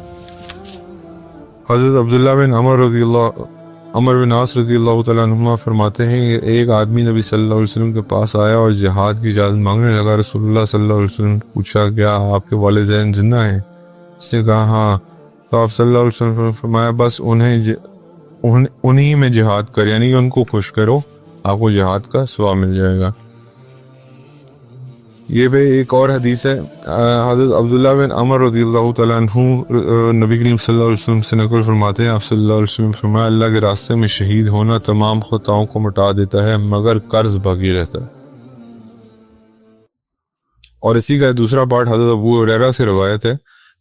حضرت عبداللہ بن عمر رضی اللہ عمر بن عاص رضی اللہ تعالیٰ عنہ فرماتے ہیں کہ ایک آدمی نبی صلی اللہ علیہ وسلم کے پاس آیا اور جہاد کی اجازت مانگنے لگا. رسول اللہ صلی اللہ علیہ وسلم نے پوچھا کیا آپ کے والدین زندہ ہیں؟ اس نے کہا ہاں. تو آپ صلی اللہ علیہ وسلم نے فرمایا بس انہیں میں جہاد کر، یعنی کہ ان کو خوش کرو، آپ کو جہاد کا ثواب مل جائے گا. یہ بھی ایک اور حدیث ہے. حضرت عبداللہ بن عمر رضی اللہ تعالیٰ عنہ نبی کریم صلی اللہ علیہ وسلم سے نقل فرماتے ہیں آپ صلی اللہ علیہ وسلم نے فرمایا اللہ کے راستے میں شہید ہونا تمام خطاؤں کو مٹا دیتا ہے مگر قرض باقی رہتا ہے. اور اسی کا دوسرا پارٹ حضرت ابو ہریرہ سے روایت ہے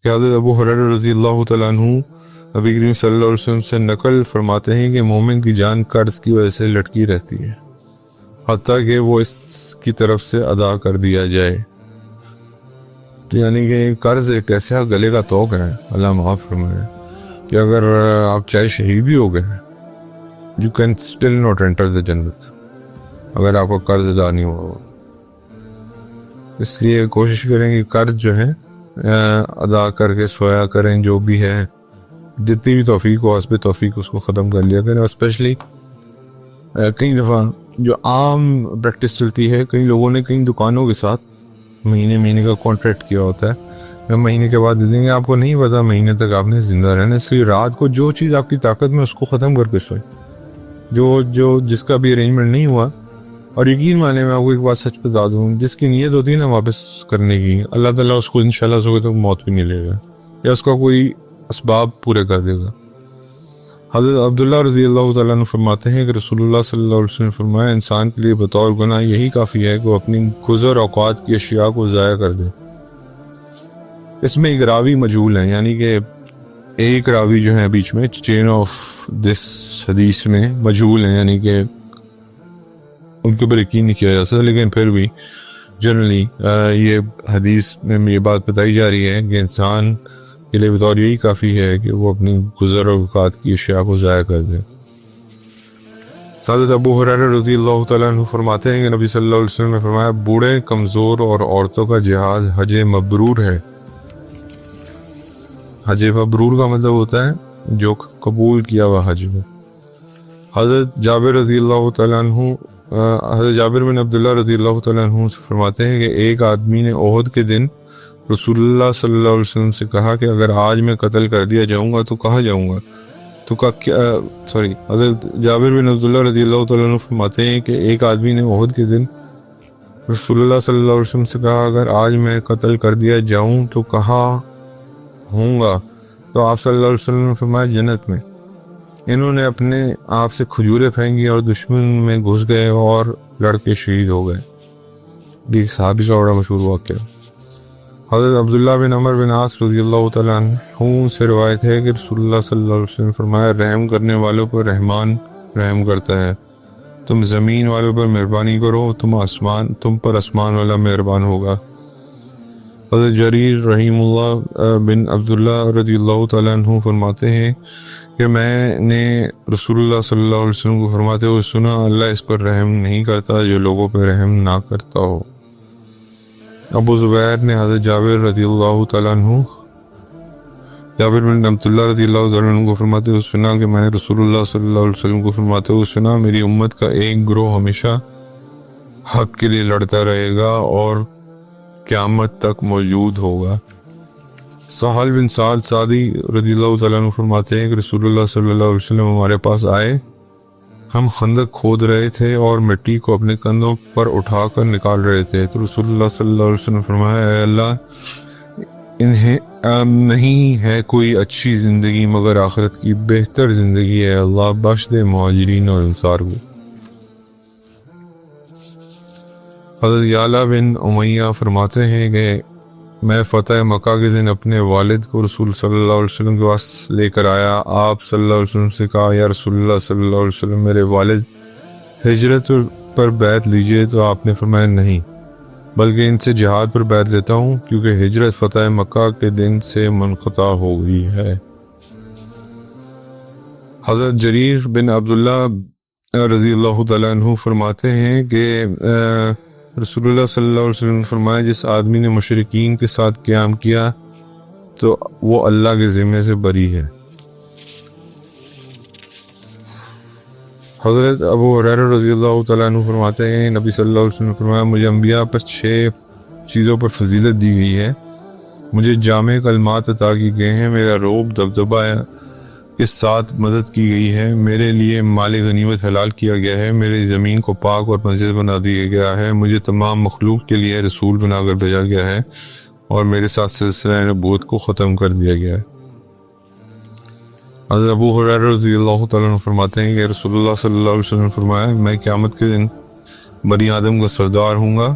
کہ حضرت ابو ہریرہ رضی اللہ تعالیٰ عنہ نبی کریم صلی اللہ علیہ وسلم سے نقل فرماتے ہیں کہ مومن کی جان قرض کی وجہ سے لٹکی رہتی ہے حتیٰ کہ وہ اس کی طرف سے ادا کر دیا جائے. تو یعنی کہ قرض ایک ایسا گلے کا توق ہے، اللہ معاف فرمائے، کہ اگر آپ چاہے شہید بھی ہو گئے you can still not enter the جنت اگر آپ کو قرض ادا نہیں ہوا. اس لیے کوشش کریں کہ قرض جو ہے ادا کر کے سویا کریں، جو بھی ہے جتنی بھی توفیق ہو حسب توفیق اس کو ختم کر لیا کریں. اور اسپیشلی کئی دفعہ جو عام پریکٹس چلتی ہے، کئی لوگوں نے کئی دکانوں کے ساتھ مہینے کا کانٹریکٹ کیا ہوتا ہے، میں مہینے کے بعد دے دیں گے. آپ کو نہیں پتا مہینے تک آپ نے زندہ رہنا، اس لیے رات کو جو چیز آپ کی طاقت میں اس کو ختم کر کے سوئیں، جو جس کا بھی ارینجمنٹ نہیں ہوا. اور یقین مانے میں آپ کو ایک بات سچ بتا دوں، جس کی نیت ہوتی ہے نا واپس کرنے کی، اللہ تعالیٰ اس کو انشاءاللہ صبح تک موت بھی نہیں لے گا یا اس کا کوئی اسباب پورے کر دے گا. حضرت عبداللہ رضی اللہ تعالیٰ عنہ فرماتے ہیں کہ رسول اللہ صلی اللہ علیہ وسلم نے فرمایا انسان کے لیے بطور گناہ یہی کافی ہے کہ وہ اپنی گزر اوقات کی اشیاء کو ضائع کر دے. اس میں ایک راوی مجہول ہیں، یعنی کہ ایک راوی جو ہے بیچ میں چین آف دس حدیث میں مجہول ہیں، یعنی کہ ان کے اوپر یقین نہیں کیا جا سکتا. لیکن پھر بھی جنرلی یہ حدیث میں یہ بات بتائی جا رہی ہے کہ انسان کے لیے بطور یہی کافی ہے کہ وہ اپنی گزر اوقات کی اشیاء کو ضائع کر دے. حضرت ابو ہریرہ رضی اللہ تعالیٰ عنہ فرماتے ہیں کہ نبی صلی اللہ علیہ وسلم نے فرمایا بوڑھے، کمزور اور عورتوں کا جہاد حج مبرور ہے. حج مبرور کا مطلب ہوتا ہے جو قبول کیا ہوا حج میں. حضرت جابر رضی اللہ تعالیٰ عنہ حضرت جابر بن عبداللہ رضی اللہ تعالیٰ عنہ فرماتے ہیں کہ ایک آدمی نے احد کے دن رسول اللہ صلی اللہ علیہ وسلم سے کہا کہ اگر آج میں قتل کر دیا جاؤں گا تو کہاں جاؤں گا؟ حضرت جابر بن عبداللہ رضی اللہ تعالیٰ عنہ فرماتے ہیں کہ ایک آدمی نے احد کے دن رسول اللہ صلی اللہ علیہ وسلم سے کہا اگر آج میں قتل کر دیا جاؤں تو کہاں ہوں گا؟ تو آپ صلی اللہ علیہ وسلم نے فرمایا جنت میں. انہوں نے اپنے آپ سے کھجوریں پھینکی اور دشمن میں گھس گئے اور لڑ کے شہید ہو گئے. یہ صحابی کا بڑا مشہور واقعہ. حضرت عبداللہ بن عمر بن عاص رضی اللہ تعالیٰ عنہ سے روایت ہے کہ رسول اللہ صلی اللہ علیہ وسلم نے فرمایا رحم کرنے والوں پر رحمان رحم کرتا ہے. تم زمین والوں پر مہربانی کرو تم پر آسمان والا مہربان ہوگا. حضرت جریر رحیم اللہ بن عبداللہ رضی اللہ تعالیٰ عنہ فرماتے ہیں کہ میں نے رسول اللہ صلی اللہ علیہ وسلم کو فرماتے ہوئے سنا اللہ اس پر رحم نہیں کرتا جو لوگوں پر رحم نہ کرتا ہو. ابو زبیر نے حضرت جابر رضی اللہ تعالیٰ عنہ جابر بن عبداللہ رضی اللہ تعالیٰ عنہ کو فرماتے ہوئے سنا کہ میں نے رسول اللہ صلی اللہ علیہ وسلم کو فرماتے ہوئے سنا میری امت کا ایک گروہ ہمیشہ حق کے لیے لڑتا رہے گا اور قیامت تک موجود ہوگا. سہل بن سعد سعدی رضی اللہ تعالیٰ عنہ فرماتے ہیں کہ رسول اللہ صلی اللہ علیہ وسلم ہمارے پاس آئے، ہم خندق کھود رہے تھے اور مٹی کو اپنے کندھوں پر اٹھا کر نکال رہے تھے. تو رسول اللہ صلی اللہ علیہ وسلم نے فرمایا اے اللہ انہیں نہیں ہے کوئی اچھی زندگی مگر آخرت کی بہتر زندگی ہے، اللہ بخش دے مہاجرین اور انصار کو. حضرت یعلا بن امیہ فرماتے ہیں کہ میں فتح مکہ کے دن اپنے والد کو رسول صلی اللہ علیہ وسلم کے پاس لے کر آیا. آپ صلی اللہ علیہ وسلم سے کہا یا رسول اللہ صلی اللہ علیہ وسلم میرے والد ہجرت پر بیعت لیجئے. تو آپ نے فرمایا نہیں بلکہ ان سے جہاد پر بیعت لیتا ہوں کیونکہ ہجرت فتح مکہ کے دن سے منقطع ہو گئی ہے. حضرت جریر بن عبداللہ رضی اللہ تعالیٰ عنہ فرماتے ہیں کہ رسول اللہ صلی اللہ علیہ وسلم نے فرمایا جس آدمی نے مشرکین کے ساتھ قیام کیا تو وہ اللہ کے ذمے سے بری ہے. حضرت ابو ہریرہ رضی اللہ تعالیٰ عنہ فرماتے ہیں نبی صلی اللہ علیہ وسلم نے فرمایا مجھے انبیاء پر 6 چیزوں پر فضیلت دی گئی ہے. مجھے جامع کلمات عطا کی گئے ہیں, میرا روب دبدبہ کے ساتھ مدد کی گئی ہے, میرے لیے مال غنیمت حلال کیا گیا ہے, میری زمین کو پاک اور مسجد بنا دیا گیا ہے, مجھے تمام مخلوق کے لیے رسول بنا کر بھیجا گیا ہے, اور میرے ساتھ سلسلہ نبوت کو ختم کر دیا گیا ہے. حضرت ابو ہریرہ رضی اللہ تعالیٰ عنہ فرماتے ہیں کہ رسول اللہ صلی اللہ علیہ وسلم نے فرمایا میں قیامت کے دن بنی آدم کا سردار ہوں گا,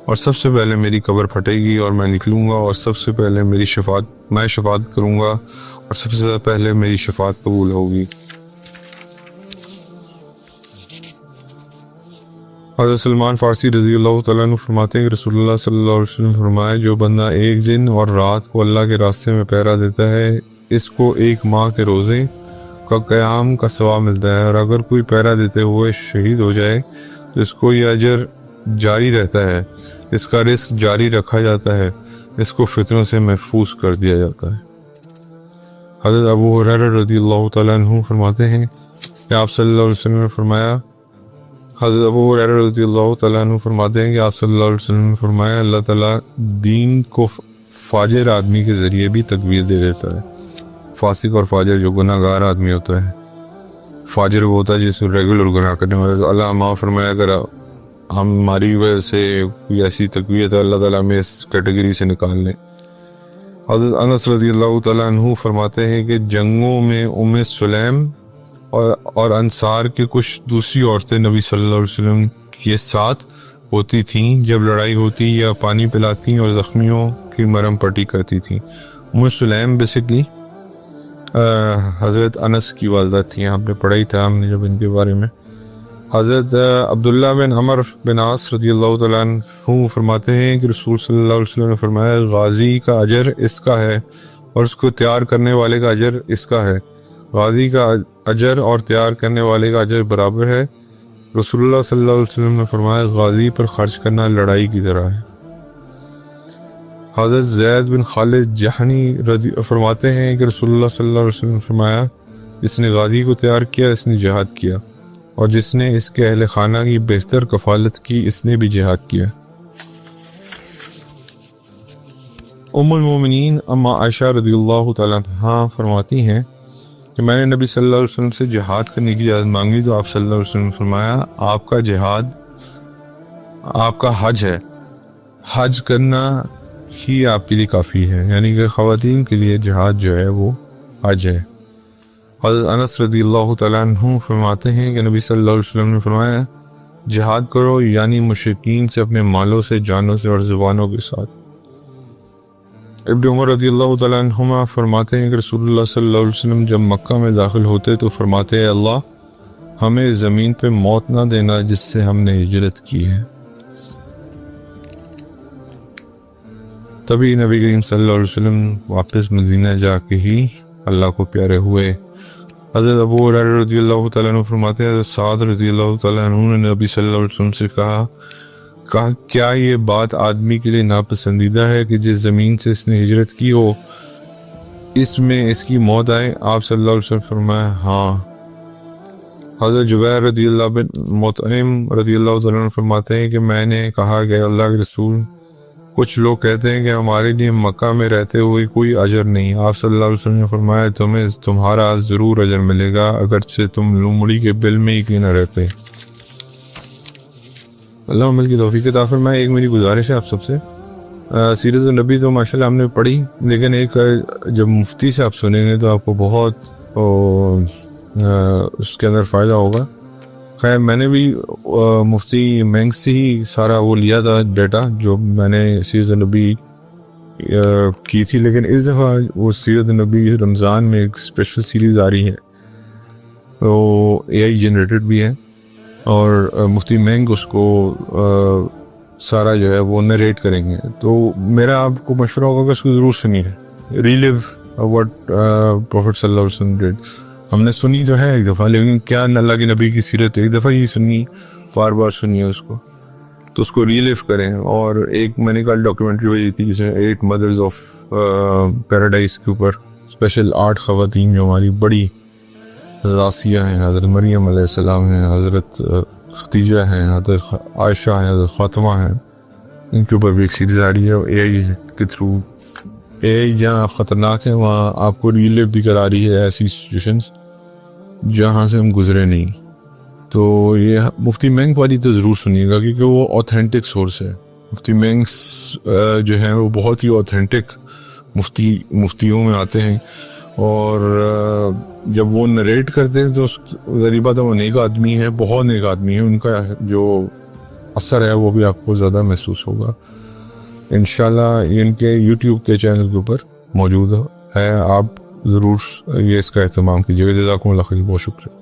اور سب سے پہلے میری قبر پھٹے گی اور میں نکلوں گا, اور سب سے پہلے میں شفاعت کروں گا, اور سب سے پہلے میری شفاعت قبول ہوگی. حضرت سلمان فارسی رضی اللہ تعالیٰ عنہ فرماتے ہیں کہ رسول اللہ صلی اللہ علیہ وسلم فرمایا جو بندہ ایک دن اور رات کو اللہ کے راستے میں پہرا دیتا ہے اس کو 1 ماہ کے روزے کا قیام کا ثواب ملتا ہے, اور اگر کوئی پہرا دیتے ہوئے شہید ہو جائے تو اس کو یہ اجر جاری رہتا ہے, اس کا رزق جاری رکھا جاتا ہے, اس کو فتنوں سے محفوظ کر دیا جاتا ہے. حضرت ابو ہریرہ رضی اللہ تعالیٰ عنہ فرماتے ہیں کہ آپ صلی اللہ علیہ وسلم نے فرمایا حضرت ابو ہریرہ رضی اللہ تعالیٰ عنہ فرماتے ہیں کہ آپ صلی اللہ علیہ وسلم نے فرمایا اللہ تعالیٰ دین کو فاجر آدمی کے ذریعے بھی تقویت دے دیتا ہے. فاسق اور فاجر جو گناہ گار آدمی ہوتا ہے, فاجر وہ ہوتا ہے جس کو ریگولر گناہ کرنے والا, اللہ معاف فرمایا اگر ہماری وجہ سے کوئی ایسی تقویت ہے اللہ تعالیٰ ہمیں اس کیٹیگری سے نکال لیں. حضرت انس رضی اللہ تعالیٰ عنہ فرماتے ہیں کہ جنگوں میں ام سلیم اور انصار کے کچھ دوسری عورتیں نبی صلی اللہ علیہ وسلم کے ساتھ ہوتی تھیں, جب لڑائی ہوتی یا پانی پلاتی اور زخمیوں کی مرہم پٹی کرتی تھیں. ام سلیم بیسکلی حضرت انس کی والدہ تھی, آپ نے پڑھا ہی تھا ہم نے جب ان کے بارے میں. حضرت عبداللہ بن عمر بن عاص رضی اللہ تعالیٰ عنہ فرماتے ہیں کہ رسول صلی اللہ علیہ وسلم نے فرمایا غازی کا اجر اس کا ہے اور اس کو تیار کرنے والے کا اجر اس کا ہے, غازی کا اجر اور تیار کرنے والے کا اجر برابر ہے. رسول اللہ صلی اللہ علیہ وسلم نے فرمایا غازی پر خرچ کرنا لڑائی کی طرح ہے. حضرت زید بن خالد جہنی فرماتے ہیں کہ رسول اللہ صلی اللہ علیہ وسلم نے فرمایا جس نے غازی کو تیار کیا اس نے جہاد کیا, اور جس نے اس کے اہل خانہ کی بہتر کفالت کی اس نے بھی جہاد کیا. ام المومنین اما عائشہ رضی اللہ تعالیٰ عنہا فرماتی ہیں کہ میں نے نبی صلی اللہ علیہ وسلم سے جہاد کرنے کی اجازت مانگی تو آپ صلی اللہ علیہ وسلم نے فرمایا آپ کا جہاد آپ کا حج ہے, حج کرنا ہی آپ کے لیے کافی ہے, یعنی کہ خواتین کے لیے جہاد جو ہے وہ حج ہے. حضرت انس رضی اللہ تعالیٰ عنہ فرماتے ہیں کہ نبی صلی اللہ علیہ وسلم نے فرمایا جہاد کرو یعنی مشرکین سے اپنے مالوں سے, جانوں سے اور زبانوں کے ساتھ. ابن عمر رضی اللہ تعالیٰ عنہما فرماتے ہیں کہ رسول اللہ صلی اللہ علیہ وسلم جب مکہ میں داخل ہوتے تو فرماتے ہیں اللہ ہمیں زمین پہ موت نہ دینا جس سے ہم نے ہجرت کی ہے. تبھی نبی کریم صلی اللہ علیہ وسلم واپس مدینہ جا کے ہی اللہ کو پیارے ہوئے. حضرت ابو ہریرہ رضی اللہ تعالیٰ عنہ فرماتے ہیں حضرت سعد رضی اللہ تعالیٰ عنہ نے نبی صلی اللہ علیہ وسلم سے کہا کیا یہ بات آدمی کے لیے ناپسندیدہ ہے کہ جس زمین سے اس نے ہجرت کی ہو اس میں اس کی موت آئے؟ آپ صلی اللہ علیہ وسلم فرمایا ہاں. حضرت جبیر رضی اللہ بن مطعم رضی اللہ تعالیٰ عنہ فرماتے ہیں کہ میں نے کہا کہ اللہ کے رسول کچھ لوگ کہتے ہیں کہ ہمارے لیے مکہ میں رہتے ہوئے کوئی اجر نہیں. آپ صلی اللہ علیہ وسلم نے فرمایا تمہیں تمہارا ضرور اجر ملے گا اگرچہ تم لومڑی کے بل میں ہی کیوں نہ رہتے. اللہ عمل کی توفیق عطا فرمائے. ایک میری گزارش ہے آپ سب سے, سیرت النبی تو ماشاءاللہ ہم نے پڑھی, لیکن ایک جب مفتی سے آپ سنیں گے تو آپ کو بہت اس کے اندر فائدہ ہوگا. خیر میں نے بھی مفتی مینگ سے ہی سارا وہ لیا تھا ڈیٹا جو میں نے سیرت النبی کی تھی, لیکن اس دفعہ وہ سیرت النبی رمضان میں ایک اسپیشل سیریز آ رہی ہے, وہ AI جنریٹڈ بھی ہے, اور مفتی مینگ اس کو سارا جو ہے وہ نریٹ کریں گے. تو میرا آپ کو مشورہ ہوگا کہ اس کو ضرور سنیے, ریلیو واٹ پروفیٹ صلی اللہ علیہ وسلم ڈیڈ. ہم نے سنی تو ہے ایک دفعہ, لیکن کیا اللہ کے نبی کی سیرت ایک دفعہ ہی سنی, بار بار سنیے اس کو, تو اس کو ریلیو کریں. اور ایک میں نے کل ڈاکیومنٹری بھیجی تھی جسے 8 مدرز آف پیراڈائز کے اوپر, اسپیشل 8 خواتین جو ہماری بڑی آسیہ ہیں, حضرت مریم علیہ السلام ہیں, حضرت ختیجہ ہیں, حضرت عائشہ ہیں, حضرت فاطمہ ہیں, ان کے اوپر بھی ایک سیریز آ رہی ہے اے آئی کے تھرو. اے آئی جہاں خطرناک ہے وہاں آپ کو ریلیو بھی کرا رہی ہے ایسی سچویشنز جہاں سے ہم گزرے نہیں. تو یہ مفتی مینگ والی تو ضرور سنیے گا کیونکہ وہ اوتھینٹک سورس ہے. مفتی مینگس جو ہیں وہ بہت ہی اوتھینٹک مفتیوں میں آتے ہیں, اور جب وہ نریٹ کرتے ہیں تو ذریعہ بات ہے وہ نیک آدمی ہے, بہت نیک آدمی ہے. ان کا جو اثر ہے وہ بھی آپ کو زیادہ محسوس ہوگا. انشاءاللہ ان کے یوٹیوب کے چینل کے اوپر موجود ہے, آپ ضرور یہ اس کا اہتمام کیجیے گا. جزاکم اللہ خیر, بہت شکریہ.